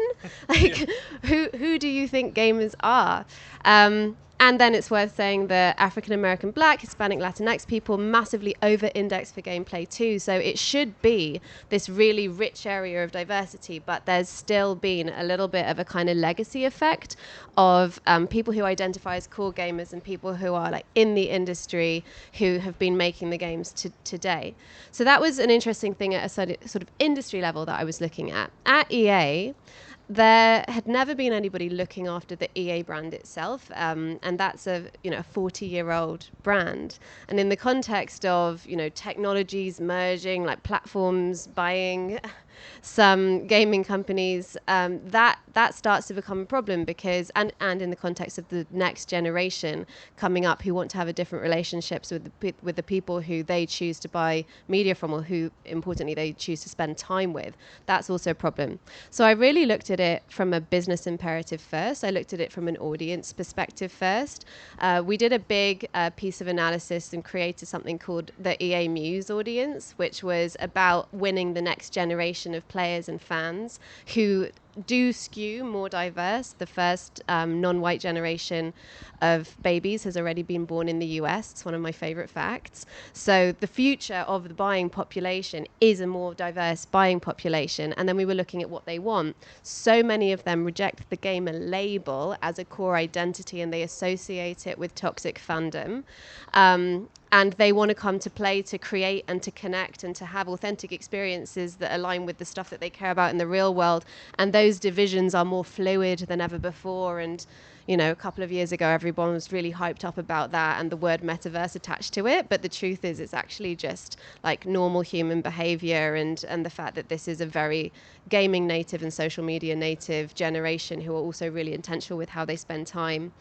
C: Like, yeah. Who do you think gamers are? And then it's worth saying that African American, Black, Hispanic, Latinx people massively over-index for gameplay too. So it should be this really rich area of diversity, but there's still been a little bit of a kind of legacy effect of people who identify as core gamers and people who are like in the industry who have been making the games today. So that was an interesting thing at a sort of industry level that I was looking at. At EA, there had never been anybody looking after the EA brand itself, and that's a 40-year-old brand. And in the context of technologies merging, like platforms buying some gaming companies, that starts to become a problem because and in the context of the next generation coming up who want to have a different relationships with the people who they choose to buy media from, or who importantly they choose to spend time with, that's also a problem. So I really looked at it from a business imperative first. I looked at it from an audience perspective first. We did a big piece of analysis and created something called the EA Muse audience, which was about winning the next generation of players and fans who do skew more diverse. The first non-white generation of babies has already been born in the US. It's one of my favorite facts. So the future of the buying population is a more diverse buying population. And then we were looking at what they want. So many of them reject the gamer label as a core identity, and they associate it with toxic fandom. And they want to come to play to create and to connect and to have authentic experiences that align with the stuff that they care about in the real world. And those divisions are more fluid than ever before. And, you know, a couple of years ago, everyone was really hyped up about that and the word metaverse attached to it. But the truth is, it's actually just like normal human behavior, and the fact that this is a very gaming native and social media native generation who are also really intentional with how they spend time.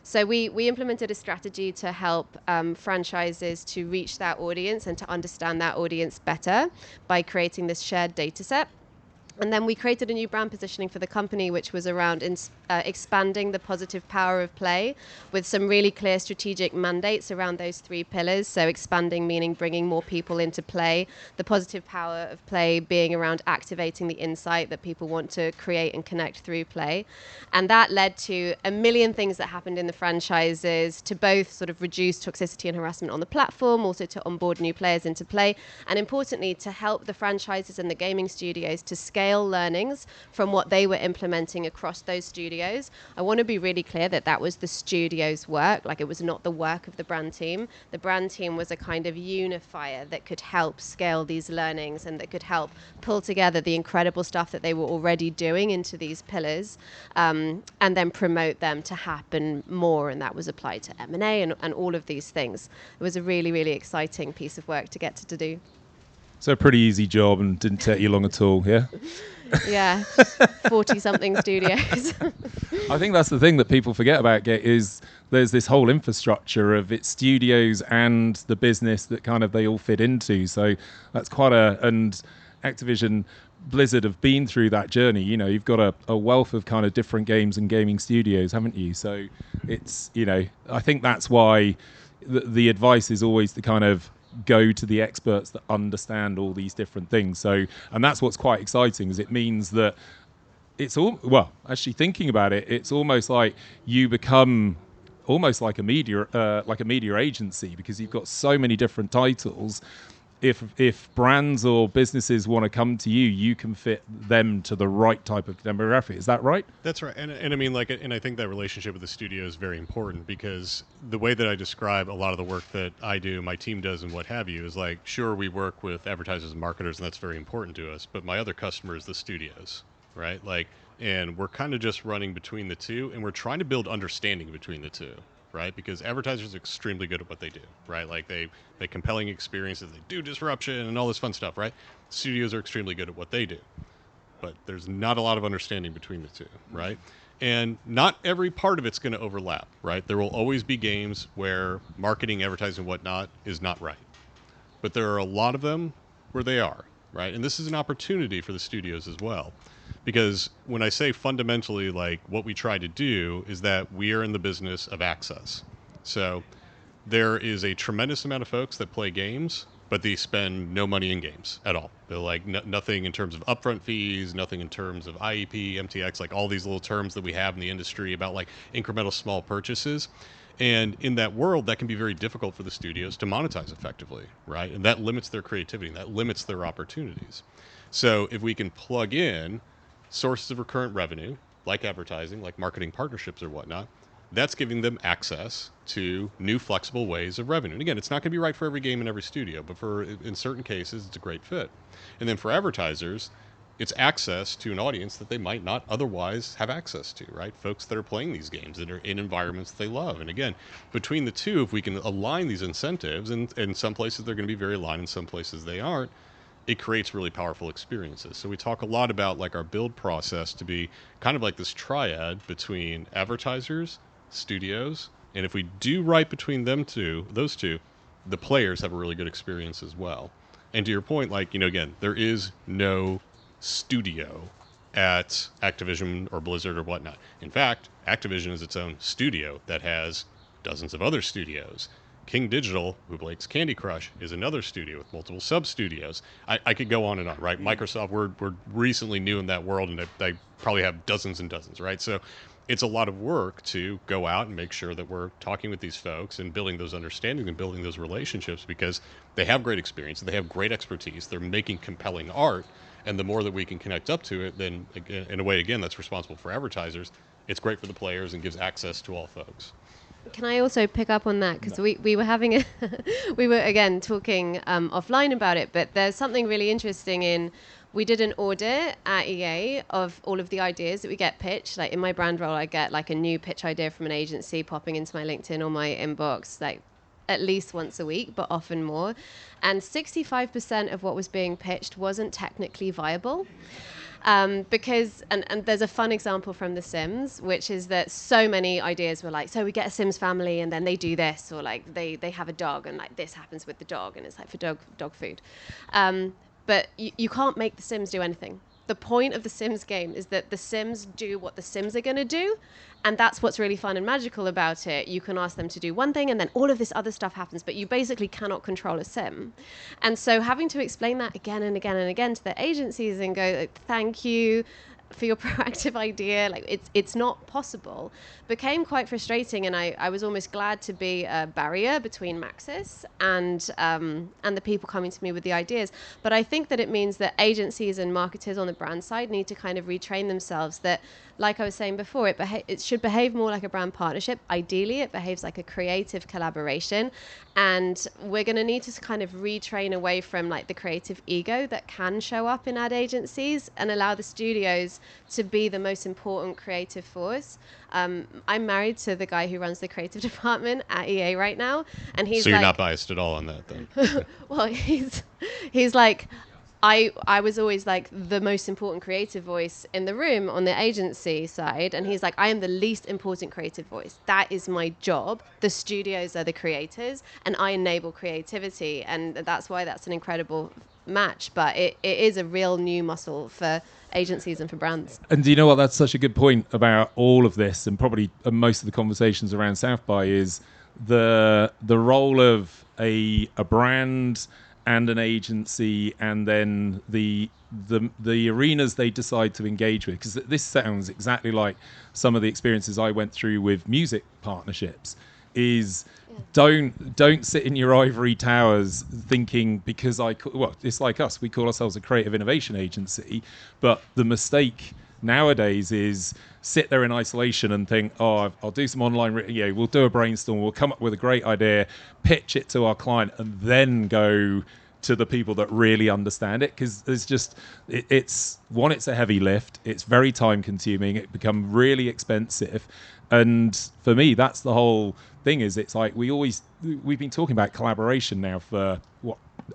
C: So we implemented a strategy to help franchises to reach that audience and to understand that audience better by creating this shared data set. And then we created a new brand positioning for the company, which was around expanding the positive power of play with some really clear strategic mandates around those 3 pillars. So expanding meaning bringing more people into play, the positive power of play being around activating the insight that people want to create and connect through play. And that led to a million things that happened in the franchises to both sort of reduce toxicity and harassment on the platform, also to onboard new players into play, and importantly, to help the franchises and the gaming studios to scale learnings from what they were implementing across those studios. I want to be really clear that that was the studio's work. Like, it was not the work of the brand team. The brand team was a kind of unifier that could help scale these learnings and that could help pull together the incredible stuff that they were already doing into these pillars, and then promote them to happen more. And that was applied to M&A and all of these things. It was a really, really exciting piece of work to get to do.
A: So a pretty easy job and didn't take you long at all, yeah?
C: Yeah, 40-something studios.
A: I think that's the thing that people forget about is there's this whole infrastructure of its studios and the business that kind of they all fit into. So that's quite and Activision Blizzard have been through that journey. You know, you've got a wealth of kind of different games and gaming studios, haven't you? So it's, you know, I think that's why the advice is always to kind of go to the experts that understand all these different things. So, and that's what's quite exciting, is it means that it's all, well, actually thinking about it, it's almost like you become almost like a media agency, because you've got so many different titles. If brands or businesses want to come to you, you can fit them to the right type of demographic. Is that right?
B: That's right. And I mean, like, and I think that relationship with the studio is very important, because the way that I describe a lot of the work that I do, my team does, and what have you, is like, sure, we work with advertisers and marketers, and that's very important to us. But my other customer is the studios, right? Like, and we're kind of just running between the two, and we're trying to build understanding between the two. Right? Because advertisers are extremely good at what they do, right? Like, they make compelling experiences, they do disruption and all this fun stuff, right? Studios are extremely good at what they do, but there's not a lot of understanding between the two, right? And not every part of it's going to overlap, right? There will always be games where marketing, advertising, and whatnot is not right, but there are a lot of them where they are, right? And this is an opportunity for the studios as well. Because when I say fundamentally, like, what we try to do is that we are in the business of access. So there is a tremendous amount of folks that play games, but they spend no money in games at all. They're like nothing in terms of upfront fees, nothing in terms of IEP, MTX, like all these little terms that we have in the industry about like incremental small purchases. And in that world, that can be very difficult for the studios to monetize effectively, right? And that limits their creativity, and that limits their opportunities. So if we can plug in sources of recurrent revenue, like advertising, like marketing partnerships or whatnot, that's giving them access to new flexible ways of revenue. And again, it's not going to be right for every game in every studio, but in certain cases, it's a great fit. And then for advertisers, it's access to an audience that they might not otherwise have access to, right? Folks that are playing these games, that are in environments they love. And again, between the two, if we can align these incentives, and in some places they're going to be very aligned, in some places they aren't, it creates really powerful experiences. So we talk a lot about like our build process to be kind of like this triad between advertisers, studios, and if we do right between those two, the players have a really good experience as well. And to your point, like, you know, again, there is no studio at Activision or Blizzard or whatnot. In fact, Activision is its own studio that has dozens of other studios. King Digital, who makes Candy Crush, is another studio with multiple sub-studios. I could go on and on, right? Microsoft, we're recently new in that world, and they probably have dozens and dozens, right? So it's a lot of work to go out and make sure that we're talking with these folks and building those understandings and building those relationships, because they have great experience, they have great expertise, they're making compelling art, and the more that we can connect up to it, then in a way, again, that's responsible for advertisers. It's great for the players and gives access to all folks.
C: Can I also pick up on that? Because we were having a we were again talking offline about it, but there's something really interesting in, we did an audit at EA of all of the ideas that we get pitched. Like in my brand role, I get like a new pitch idea from an agency popping into my LinkedIn or my inbox, like at least once a week, but often more. And 65% of what was being pitched wasn't technically viable. Because, and there's a fun example from The Sims, which is that so many ideas were like, so we get a Sims family and then they do this, or like they have a dog and like this happens with the dog and it's like for dog food. But you can't make The Sims do anything. The point of the Sims game is that the Sims do what the Sims are going to do. And that's what's really fun and magical about it. You can ask them to do one thing and then all of this other stuff happens, but you basically cannot control a Sim. And so having to explain that again and again and again to the agencies and go, thank you for your proactive idea, like it's not possible, became quite frustrating. And I was almost glad to be a barrier between Maxis and the people coming to me with the ideas. But I think that it means that agencies and marketers on the brand side need to kind of retrain themselves that, like I was saying before, it should behave more like a brand partnership. Ideally, it behaves like a creative collaboration. And we're going to need to kind of retrain away from like the creative ego that can show up in ad agencies and allow the studios to be the most important creative force. I'm married to the guy who runs the creative department at EA right now, and he's
B: so you're
C: like,
B: not biased at all on that then?
C: well, he's like, I was always like the most important creative voice in the room on the agency side. And he's like, I am the least important creative voice. That is my job. The studios are the creators and I enable creativity. And that's why that's an incredible match. But it is a real new muscle for agencies and for brands.
A: And do you know what? That's such a good point about all of this, and probably most of the conversations around South by is the role of a brand and an agency, and then the arenas they decide to engage with. Because this sounds exactly like some of the experiences I went through with music partnerships. Is don't sit in your ivory towers thinking because it's like us. We call ourselves a creative innovation agency, but the mistake nowadays is sit there in isolation and think, oh, I'll do some online, we'll do a brainstorm, we'll come up with a great idea, pitch it to our client, and then go to the people that really understand it. Because there's just, it's a heavy lift, it's very time consuming, it become really expensive. And for me, that's the whole thing, is it's like we've been talking about collaboration now for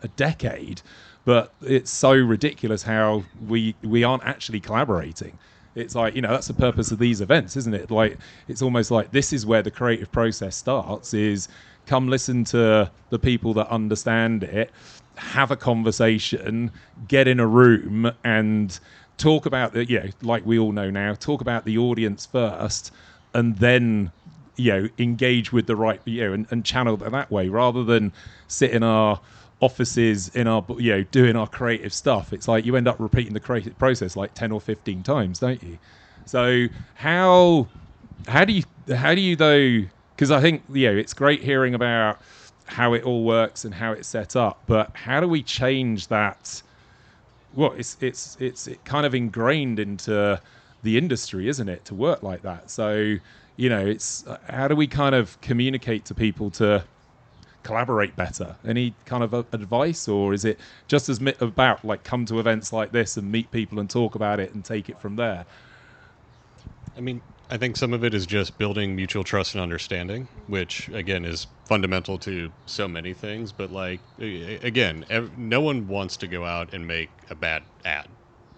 A: a decade, but it's so ridiculous how we aren't actually collaborating. It's like, that's the purpose of these events, isn't it? Like, it's almost like this is where the creative process starts, is come listen to the people that understand it, have a conversation, get in a room and talk about like we all know now, talk about the audience first, and then engage with the right and channel that way, rather than sit in our offices in our doing our creative stuff. It's like you end up repeating the creative process like 10 or 15 times, don't you? So how do you though, because I think it's great hearing about how it all works and how it's set up, but how do we change that? Well, it's kind of ingrained into the industry, isn't it, to work like that? So it's how do we kind of communicate to people to collaborate better? Any kind of advice, or is it just as about like come to events like this and meet people and talk about it and take it from there?
B: I mean, I think some of it is just building mutual trust and understanding, which again is fundamental to so many things. But like, again, no one wants to go out and make a bad ad,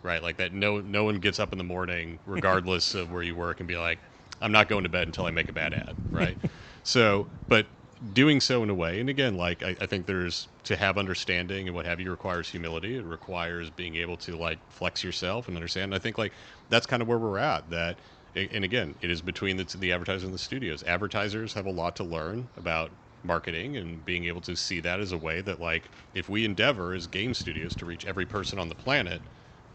B: right? Like that. No one gets up in the morning, regardless of where you work, and be like, I'm not going to bed until I make a bad ad, right? So, but doing so in a way, and again, like I think there's, to have understanding and what have you, requires humility. It requires being able to like flex yourself and understand. And I think like that's kind of where we're at. That, and again, it is between the advertisers and the studios. Advertisers have a lot to learn about marketing and being able to see that as a way that, like, if we endeavor as game studios to reach every person on the planet,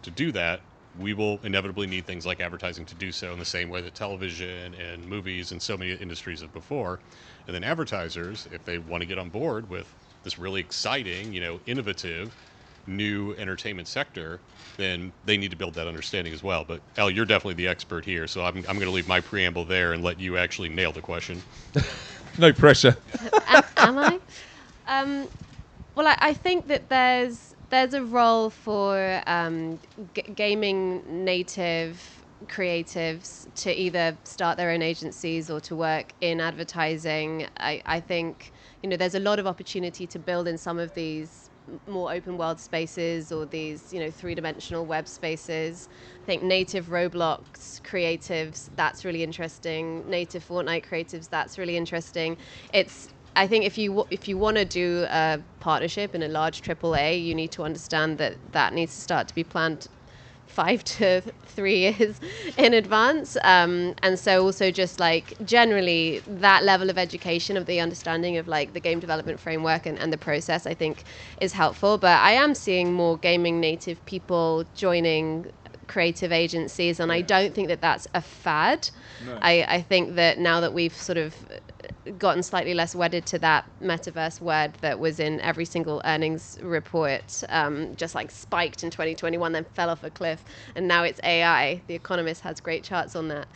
B: to do that, we will inevitably need things like advertising to do so, in the same way that television and movies and so many industries have before. And then advertisers, if they want to get on board with this really exciting, innovative new entertainment sector, then they need to build that understanding as well. But Elle, you're definitely the expert here, so I'm going to leave my preamble there and let you actually nail the question.
A: No pressure.
C: Am I? Well, I think that there's a role for gaming native creatives to either start their own agencies or to work in advertising. I think there's a lot of opportunity to build in some of these more open world spaces or these three-dimensional web spaces. I think native Roblox creatives, that's really interesting. Native Fortnite creatives, that's really interesting. I think if you want to do a partnership in a large AAA, you need to understand that needs to start to be planned 5 to 3 years in advance. And so also just like generally that level of education of the understanding of like the game development framework and the process, I think is helpful. But I am seeing more gaming native people joining creative agencies, and I don't think that that's a fad. No. I think that now that we've sort of gotten slightly less wedded to that metaverse word that was in every single earnings report, just like spiked in 2021, then fell off a cliff, and now it's AI. The Economist has great charts on that.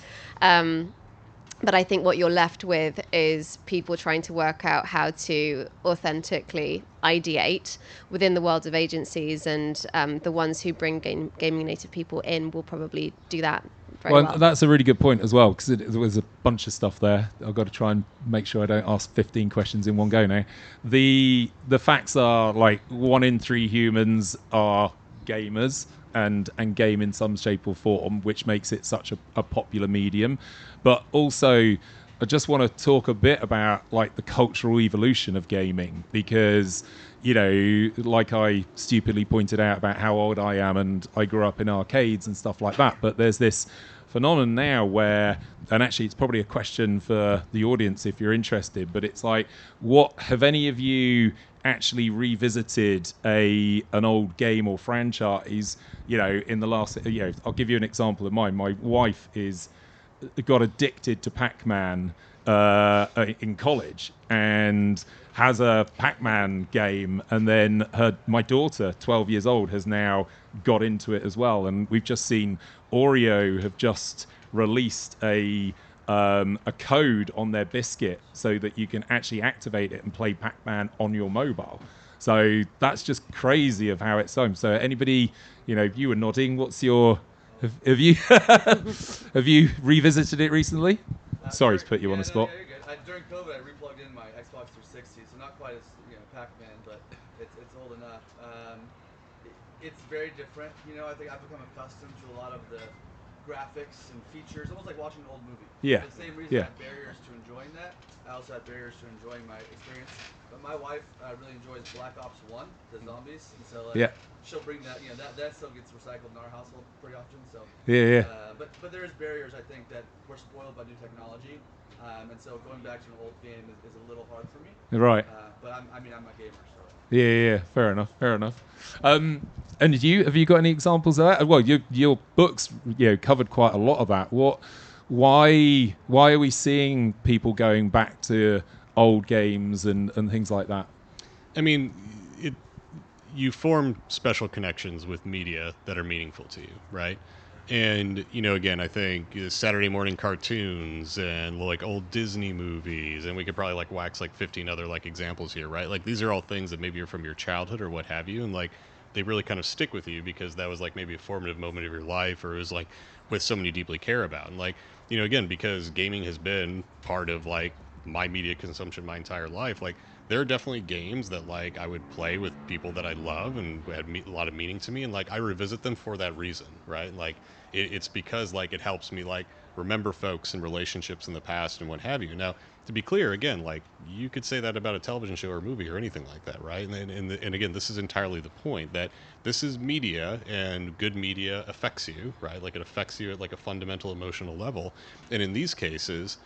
C: But I think what you're left with is people trying to work out how to authentically ideate within the world of agencies, and the ones who bring gaming native people in will probably do that very well.
A: That's a really good point as well, because there was a bunch of stuff there. I've got to try and make sure I don't ask 15 questions in one go now. The facts are like 1 in 3 humans are gamers and game in some shape or form, which makes it such a popular medium. But also, I just want to talk a bit about like the cultural evolution of gaming, because like I stupidly pointed out about how old I am, and I grew up in arcades and stuff like that, but there's this phenomenon now where, and actually it's probably a question for the audience if you're interested, but it's like, what have any of you actually revisited an old game or franchise in the last I'll give you an example of mine. My wife got addicted to Pac-Man in college and has a Pac-Man game, and then my daughter, 12 years old, has now got into it as well. And we've just seen Oreo have just released a code on their biscuit so that you can actually activate it and play Pac-Man on your mobile. So that's just crazy of how it's done. So anybody, you were nodding. What's your... Have you have you revisited it recently? Sorry to put you on the spot.
D: Yeah, you're good. During COVID, I replugged in my Xbox 360, so not quite as Pac-Man, but it's old enough. It's very different. I think I've become accustomed to a lot of the graphics and features, almost like watching an old movie.
A: Yeah.
D: For the same reason I have barriers to enjoying that, I also have barriers to enjoying my experience. But my wife really enjoys Black Ops 1, the zombies, and so she'll bring that. That still gets recycled in our household pretty often. So but there's barriers, I think, that we're spoiled by new technology, and so going back to an old game is a little hard for me.
A: Right.
D: But I'm a gamer, so.
A: Yeah. Fair enough. And have you got any examples of that? Well, your books covered quite a lot of that. Why are we seeing people going back to old games and things like that?
B: I mean, you form special connections with media that are meaningful to you, right? And, again, I think Saturday morning cartoons and like old Disney movies, and we could probably like wax like 15 other like examples here, right? Like these are all things that maybe are from your childhood or what have you, and like they really kind of stick with you because that was like maybe a formative moment of your life, or it was like with someone you deeply care about. And like, again, because gaming has been part of like my media consumption my entire life, like there are definitely games that like I would play with people that I love and had a lot of meaning to me, and like I revisit them for that reason, right? Like it's because like it helps me like remember folks and relationships in the past and what have you. Now, to be clear, again, like you could say that about a television show or movie or anything like that, right? And again, this is entirely the point, that this is media, and good media affects you, right? Like it affects you at like a fundamental emotional level. And in these cases,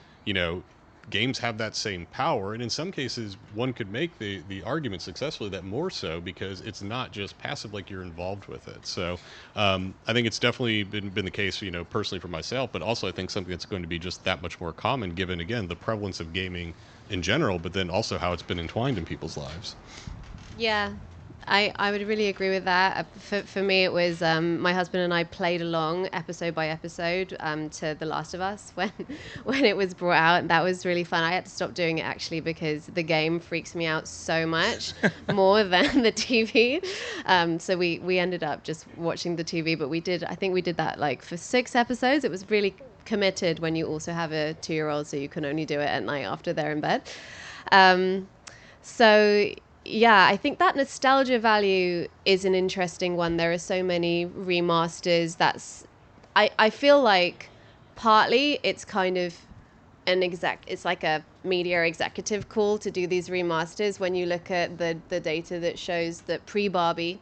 B: games have that same power, and in some cases one could make the argument successfully that more so because it's not just passive, like you're involved with it. So I think it's definitely been the case, personally for myself, but also I think something that's going to be just that much more common given, again, the prevalence of gaming in general, but then also how it's been entwined in people's lives.
C: Yeah, I would really agree with that. For me, it was my husband and I played along episode by episode to The Last of Us when it was brought out. And that was really fun. I had to stop doing it actually because the game freaks me out so much more than the TV. So we ended up just watching the TV. But I think we did that like for 6 episodes. It was really committed when you also have a 2-year-old, so you can only do it at night after they're in bed. So yeah, I think that nostalgia value is an interesting one. There are so many remasters. I feel like partly it's kind of it's like a media executive call to do these remasters. When you look at the data that shows that pre-Barbie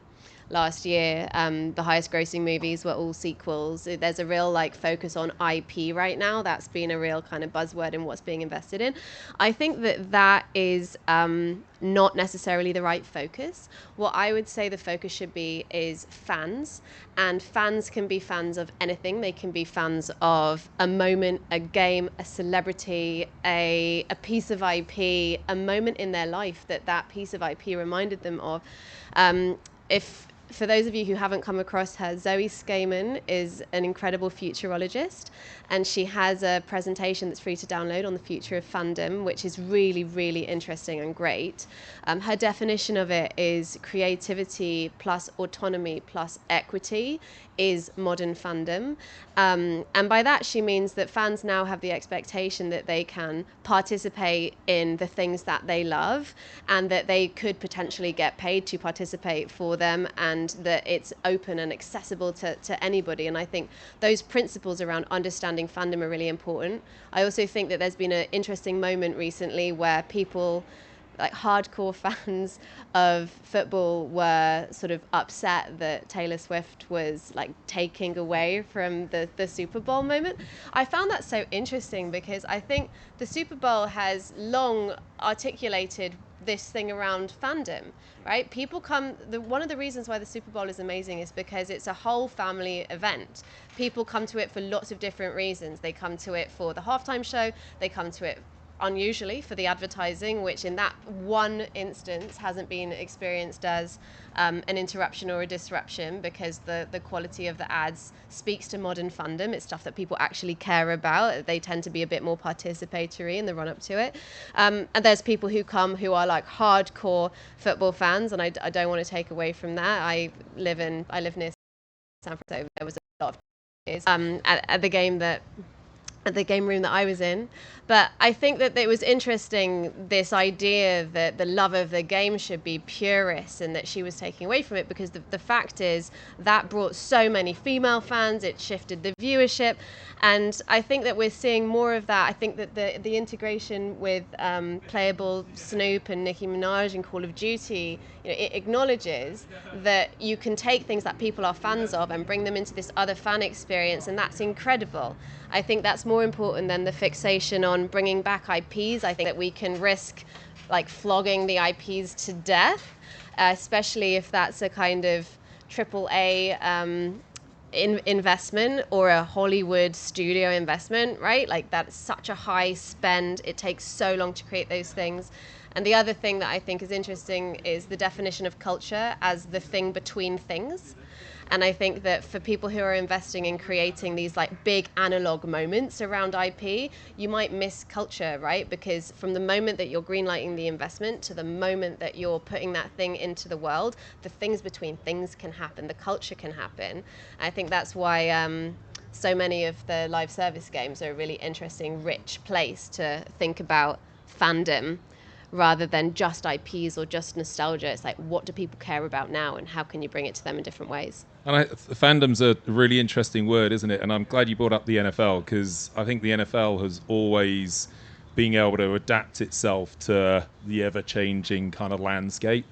C: last year, the highest grossing movies were all sequels. There's a real focus on IP right now. That's been a real kind of buzzword in what's being invested in. I think that is not necessarily the right focus. What I would say the focus should be is fans, and fans can be fans of anything. They can be fans of a moment, a game, a celebrity, a piece of IP, a moment in their life that piece of IP reminded them of. For those of you who haven't come across her, Zoe Skayman is an incredible futurologist, and she has a presentation that's free to download on the future of fandom, which is really, really interesting and great. Her definition of it is creativity plus autonomy plus equity is modern fandom. And by that, she means that fans now have the expectation that they can participate in the things that they love, and that they could potentially get paid to participate for them, and that it's open and accessible to anybody. And I think those principles around understanding fandom are really important. I also think that there's been an interesting moment recently where people, like hardcore fans of football, were sort of upset that Taylor Swift was taking away from the Super Bowl moment. I found that so interesting because I think the Super Bowl has long articulated this thing around fandom, right? People one of the reasons why the Super Bowl is amazing is because it's a whole family event. People come to it for lots of different reasons. They come to it for the halftime show, they come to it unusually for the advertising, which in that one instance hasn't been experienced as an interruption or a disruption, because the quality of the ads speaks to modern fandom. It's stuff that people actually care about. They tend to be a bit more participatory in the run up to it. And there's people who come who are hardcore football fans, and I don't want to take away from that. I live near San Francisco. There was a lot of at the game room that I was in. But I think that it was interesting, this idea that the love of the game should be purist and that she was taking away from it, because the fact is that brought so many female fans, it shifted the viewership. And I think that we're seeing more of that. I think that the integration with playable Snoop and Nicki Minaj in Call of Duty, it acknowledges that you can take things that people are fans of and bring them into this other fan experience, and that's incredible. I think that's more important than the fixation on bringing back IPs. I think that we can risk flogging the IPs to death, especially if that's a kind of AAA investment or a Hollywood studio investment, right? That's such a high spend. It takes so long to create those things. And the other thing that I think is interesting is the definition of culture as the thing between things. And I think that for people who are investing in creating these big analog moments around IP, you might miss culture, right? Because from the moment that you're greenlighting the investment to the moment that you're putting that thing into the world, the things between things can happen, the culture can happen. I think that's why so many of the live service games are a really interesting, rich place to think about fandom, rather than just IPs or just nostalgia. It's what do people care about now, and how can you bring it to them in different ways?
A: And fandom's a really interesting word, isn't it? And I'm glad you brought up the NFL, because I think the NFL has always been able to adapt itself to the ever-changing kind of landscape.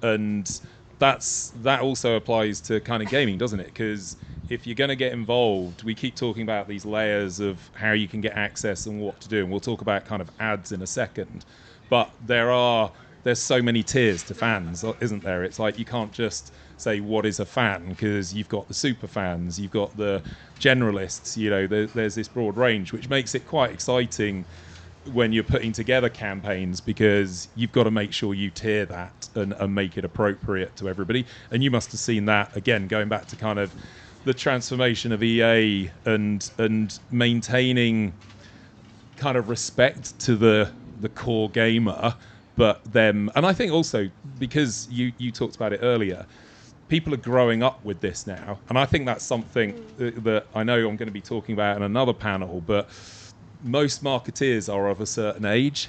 A: And that also applies to kind of gaming, doesn't it? Because if you're going to get involved, we keep talking about these layers of how you can get access and what to do, and we'll talk about kind of ads in a second. But there's so many tiers to fans, isn't there? It's like you can't just say what is a fan, because you've got the super fans, you've got the generalists, there's this broad range, which makes it quite exciting when you're putting together campaigns, because you've got to make sure you tier that and make it appropriate to everybody. And you must have seen that, again, going back to kind of the transformation of EA and maintaining kind of respect to the core gamer, but them, and I think also because you talked about it earlier, people are growing up with this now, and I think that's something that I know I'm going to be talking about in another panel, but most marketeers are of a certain age,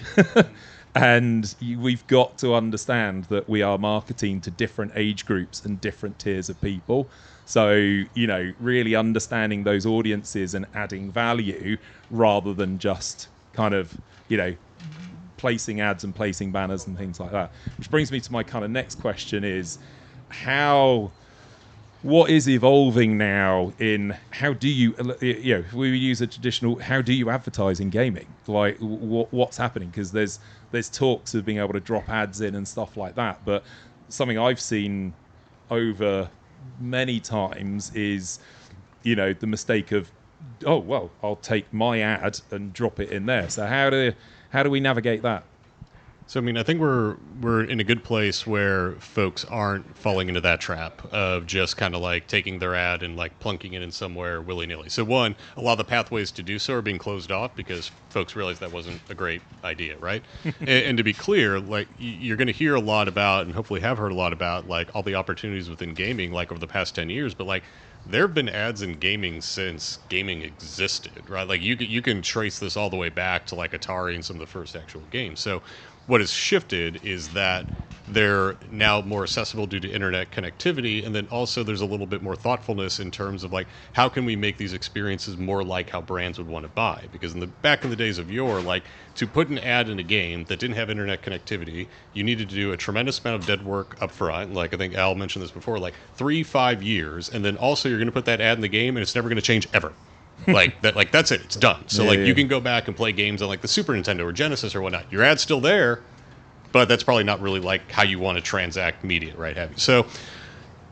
A: and we've got to understand that we are marketing to different age groups and different tiers of people. So, really understanding those audiences and adding value rather than just kind of, placing ads and placing banners and things like that. Which brings me to my kind of next question is, what is evolving now in how do you, if we use a traditional, how do you advertise in gaming? Like, what's happening? Because there's talks of being able to drop ads in and stuff like that, but something I've seen over many times is, the mistake of, oh, well, I'll take my ad and drop it in there. So how do we navigate that?
B: So, I think we're in a good place where folks aren't falling into that trap of just kind of like taking their ad and like plunking it in somewhere willy-nilly. So one, a lot of the pathways to do so are being closed off because folks realized that wasn't a great idea, right? and to be clear, like you're going to hear a lot about, and hopefully have heard a lot about, like all the opportunities within gaming, like over the past 10 years, but like there have been ads in gaming since gaming existed, right? Like you can trace this all the way back to like Atari and some of the first actual games. So what has shifted is that they're now more accessible due to internet connectivity, and then also there's a little bit more thoughtfulness in terms of like how can we make these experiences more like how brands would want to buy? Because back in the days of yore, like to put an ad in a game that didn't have internet connectivity, you needed to do a tremendous amount of dead work up front. Like I think Elle mentioned this before, like 3-5 years, and then also you're going to put that ad in the game, and it's never going to change ever. That's it, it's done. So you can go back and play games on like the Super Nintendo or Genesis or whatnot. Your ad's still there, but that's probably not really like how you want to transact media, right? So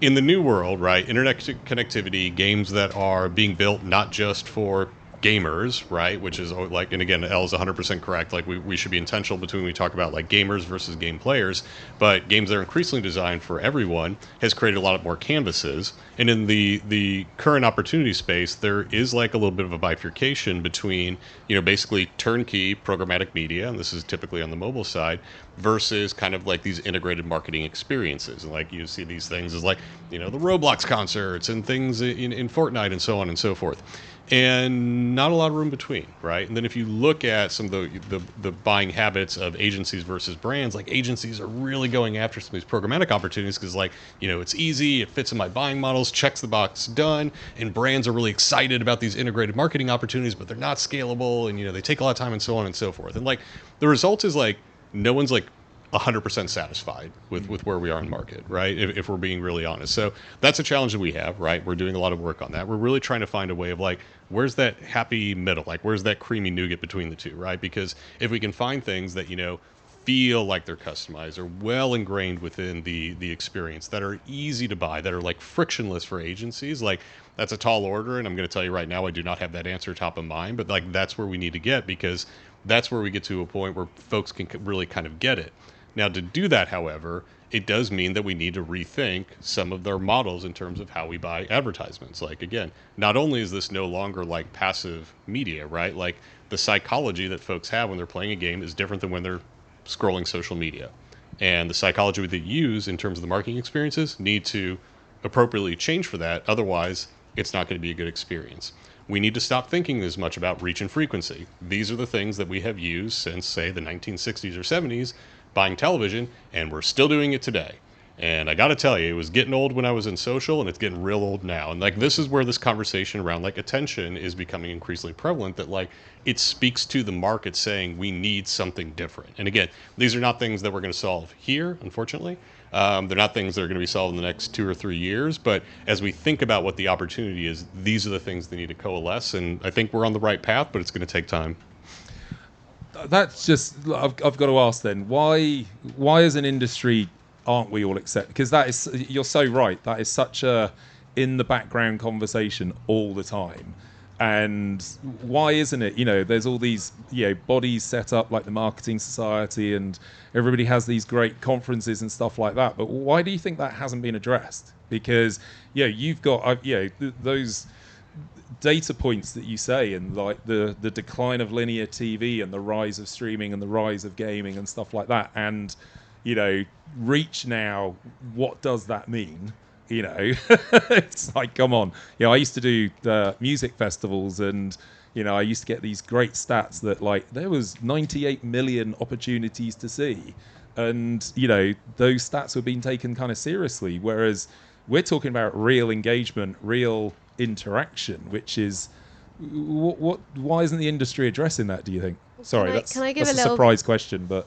B: in the new world, right, internet connectivity, games that are being built not just for gamers, right, which is like, and again, Elle is 100% correct, like we should be intentional between when we talk about like gamers versus game players, but games that are increasingly designed for everyone has created a lot more canvases. And in the current opportunity space, there is like a little bit of a bifurcation between, basically turnkey programmatic media, and this is typically on the mobile side, versus kind of like these integrated marketing experiences. And like you see these things as like, the Roblox concerts and things in Fortnite and so on and so forth. And not a lot of room between, right? And then if you look at some of the buying habits of agencies versus brands, like agencies are really going after some of these programmatic opportunities because like, it's easy, it fits in my buying models, checks the box, done. And brands are really excited about these integrated marketing opportunities, but they're not scalable and, they take a lot of time and so on and so forth. And like the result is like, no one's like 100% satisfied with where we are in market, right? If we're being really honest. So that's a challenge that we have, right? We're doing a lot of work on that. We're really trying to find a way of like, where's that happy middle? Like, where's that creamy nougat between the two, right? Because if we can find things that, feel like they're customized or well ingrained within the experience, that are easy to buy, that are like frictionless for agencies, like that's a tall order. And I'm going to tell you right now, I do not have that answer top of mind, but like that's where we need to get, because that's where we get to a point where folks can really kind of get it. Now, to do that, however, it does mean that we need to rethink some of their models in terms of how we buy advertisements. Like, again, not only is this no longer like passive media, right? Like the psychology that folks have when they're playing a game is different than when they're scrolling social media. And the psychology that you use in terms of the marketing experiences need to appropriately change for that. Otherwise, it's not going to be a good experience. We need to stop thinking as much about reach and frequency. These are the things that we have used since, say, the 1960s or 70s, buying television, and we're still doing it today. And I got to tell you, it was getting old when I was in social, and it's getting real old now. And like, this is where this conversation around like attention is becoming increasingly prevalent. That like, it speaks to the market saying we need something different. And again, these are not things that we're going to solve here, unfortunately. They're not things that are going to be solved in the next 2 or 3 years. But as we think about what the opportunity is, these are the things that need to coalesce. And I think we're on the right path, but it's going to take time.
A: That's just, I've got to ask then, why as an industry aren't we all accept? Because that is, you're so right, that is such a in the background conversation all the time. And why isn't it, there's all these bodies set up like the Marketing Society, and everybody has these great conferences and stuff like that, but why do you think that hasn't been addressed? Because you've got those data points that you say, and like the decline of linear TV and the rise of streaming and the rise of gaming and stuff like that, and reach now, what does that mean? It's like, come on. I used to do music festivals, and I used to get these great stats that like there was 98 million opportunities to see, and those stats were being taken kind of seriously, whereas we're talking about real engagement, real interaction, which is why isn't the industry addressing that, do you think? Sorry, that's a surprise question, but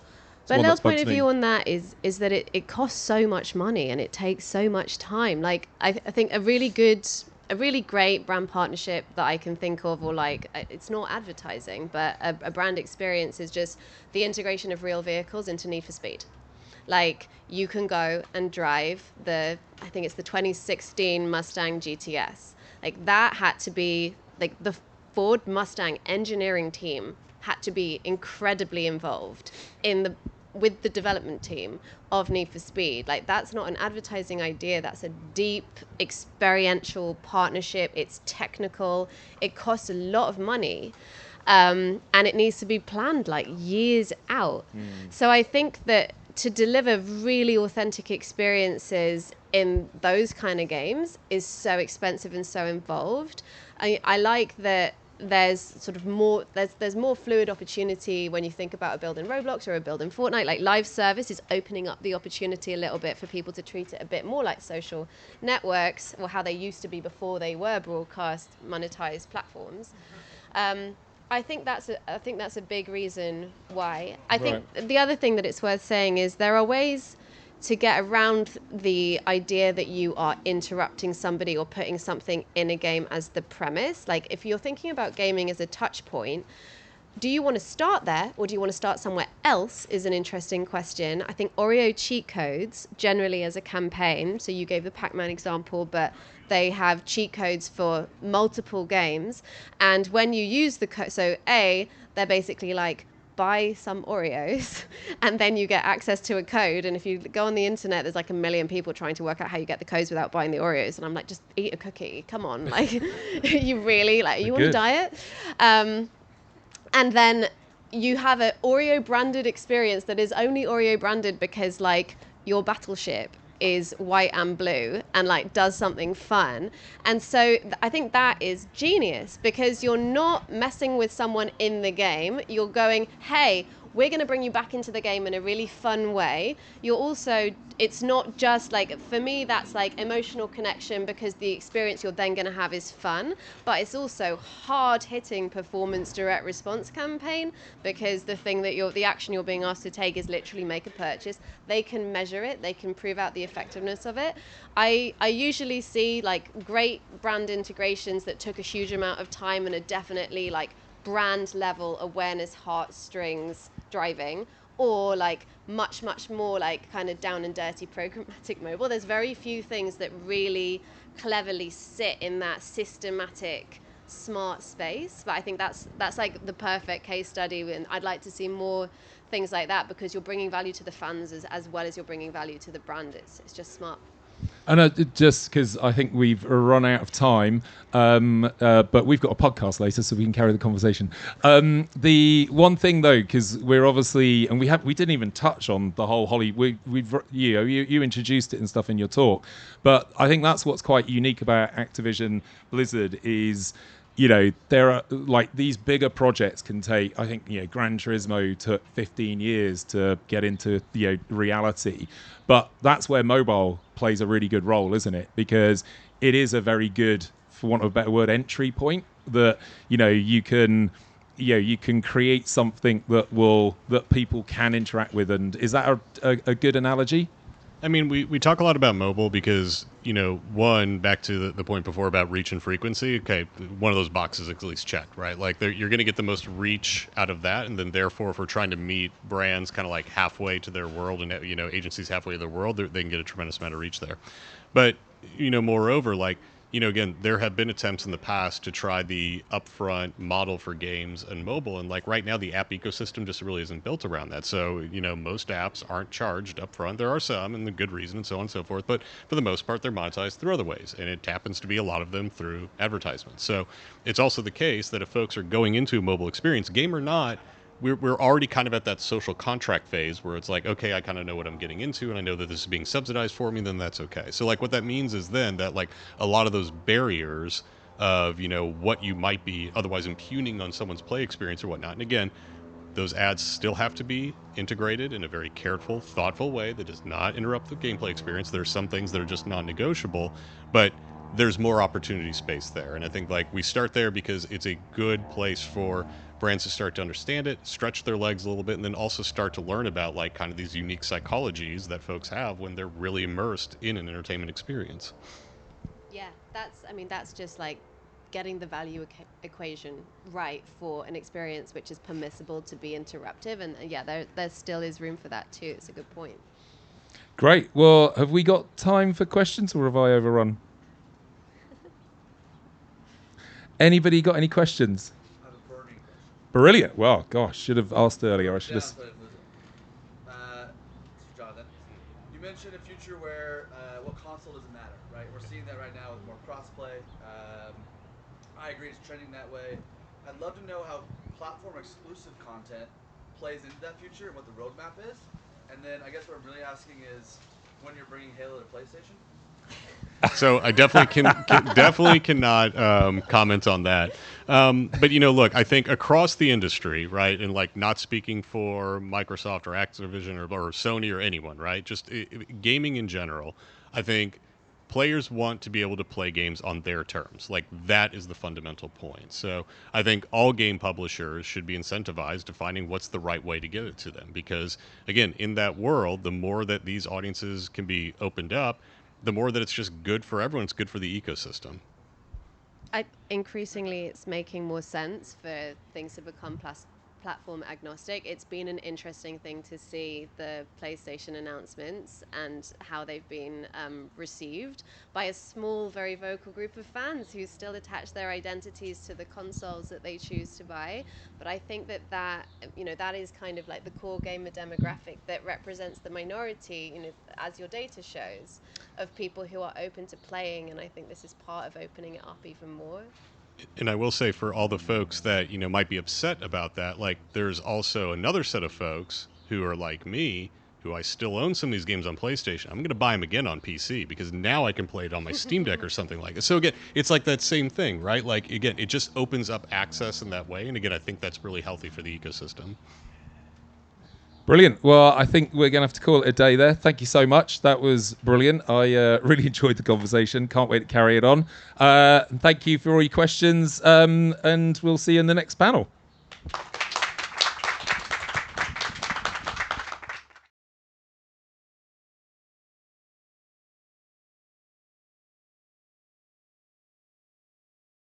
C: Elle's point of view on that is that it costs so much money and it takes so much time. Like I think a really great brand partnership that I can think of, or like, it's not advertising, but a brand experience, is just the integration of real vehicles into Need for Speed. Like, you can go and drive I think it's the 2016 Mustang GTS. Like, that had to be, like, the Ford Mustang engineering team had to be incredibly involved with the development team of Need for Speed. Like, that's not an advertising idea. That's a deep experiential partnership. It's technical. It costs a lot of money. And it needs to be planned like years out. So I think that to deliver really authentic experiences in those kind of games is so expensive and so involved. I like that there's sort of more, there's more fluid opportunity when you think about a build in Roblox or a build in Fortnite. Like, live service is opening up the opportunity a little bit for people to treat it a bit more like social networks, or how they used to be before they were broadcast monetized platforms. I think that's a big reason why. I think the other thing that it's worth saying is there are ways to get around the idea that you are interrupting somebody or putting something in a game as the premise. Like, if you're thinking about gaming as a touch point, do you want to start there or do you want to start somewhere else is an interesting question. I think Oreo cheat codes generally as a campaign, so you gave the Pac-Man example, but they have cheat codes for multiple games. And when you use the code, so they're basically like, buy some Oreos and then you get access to a code, and if you go on the internet there's like a million people trying to work out how you get the codes without buying the Oreos, and I'm like, just eat a cookie, come on. Like, you really, like, you want to diet? And then you have an Oreo branded experience that is only Oreo branded because like your battleship is white and blue and like does something fun. And so I think that is genius, because you're not messing with someone in the game. You're going, hey, we're going to bring you back into the game in a really fun way. You're also, it's not just like, for me, that's like emotional connection because the experience you're then going to have is fun, but it's also hard-hitting performance direct response campaign, because the action you're being asked to take is literally make a purchase. They can measure it, they can prove out the effectiveness of it. I usually see like great brand integrations that took a huge amount of time and are definitely like brand level awareness, heartstrings driving, or like much more like kind of down and dirty programmatic mobile. There's very few things that really cleverly sit in that systematic smart space, but I think that's like the perfect case study, and I'd like to see more things like that, because you're bringing value to the fans as well as you're bringing value to the brand. It's just smart.
A: And just because I think we've run out of time, but we've got a podcast later, so we can carry the conversation. The one thing, though, because we're obviously, and we didn't even touch on the whole Holly. You introduced it and stuff in your talk, but I think that's what's quite unique about Activision Blizzard is you know, there are like these bigger projects can take, I think, you know, Gran Turismo took 15 years to get into, you know, reality. But that's where mobile plays a really good role, isn't it? Because it is a very good, for want of a better word, entry point that, you know, you can create something that people can interact with. And is that a good analogy?
B: I mean, we talk a lot about mobile because, you know, one, back to the point before about reach and frequency, okay, one of those boxes is at least checked, right? Like, you're going to get the most reach out of that, and then therefore, if we're trying to meet brands kind of like halfway to their world and, you know, agencies halfway to their world, they can get a tremendous amount of reach there. But, you know, moreover, like, you know, again, there have been attempts in the past to try the upfront model for games and mobile. And like right now, the app ecosystem just really isn't built around that. So, you know, most apps aren't charged upfront. There are some, and the good reason and so on and so forth. But for the most part, they're monetized through other ways. And it happens to be a lot of them through advertisements. So it's also the case that if folks are going into a mobile experience, game or not, we're already kind of at that social contract phase where it's like, okay, I kind of know what I'm getting into and I know that this is being subsidized for me, then that's okay. So like what that means is then that like a lot of those barriers of, you know, what you might be otherwise impugning on someone's play experience or whatnot. And again, those ads still have to be integrated in a very careful, thoughtful way that does not interrupt the gameplay experience. There are some things that are just non-negotiable, but there's more opportunity space there. And I think like we start there because it's a good place for brands to start to understand it, stretch their legs a little bit, and then also start to learn about like kind of these unique psychologies that folks have when they're really immersed in an entertainment experience.
C: Yeah, that's just like getting the value equation right for an experience which is permissible to be interruptive. And yeah, there still is room for that too. It's a good point.
A: Great. Well, have we got time for questions or have I overrun? Anybody got any questions?
D: I have a burning question.
A: Brilliant. Well, gosh, should have asked earlier. I should have.
D: Jonathan, you mentioned a future where console doesn't matter, right? We're seeing that right now with more crossplay. I agree, it's trending that way. I'd love to know how platform-exclusive content plays into that future and what the roadmap is. And then I guess what I'm really asking is when you're bringing Halo to PlayStation.
B: So I definitely cannot comment on that. But you know, look, I think across the industry, right, and like not speaking for Microsoft or Activision or Sony or anyone, right, just gaming in general, I think players want to be able to play games on their terms. Like that is the fundamental point. So I think all game publishers should be incentivized to finding what's the right way to get it to them. Because again, in that world, the more that these audiences can be opened up, the more that it's just good for everyone. It's good for the ecosystem.
C: Increasingly, it's making more sense for things to become platform agnostic. It's been an interesting thing to see the PlayStation announcements and how they've been received by a small, very vocal group of fans who still attach their identities to the consoles that they choose to buy. But I think that is kind of like the core gamer demographic that represents the minority, you know, as your data shows, of people who are open to playing. And I think this is part of opening it up even more.
B: And I will say for all the folks that, you know, might be upset about that, like there's also another set of folks who are like me, who I still own some of these games on PlayStation. I'm going to buy them again on PC because now I can play it on my Steam Deck or something like that. So again, it's like that same thing, right? Like again, it just opens up access in that way. And again, I think that's really healthy for the ecosystem.
A: Brilliant. Well, I think we're going to have to call it a day there. Thank you so much. That was brilliant. I really enjoyed the conversation. Can't wait to carry it on. Thank you for all your questions, and we'll see you in the next panel.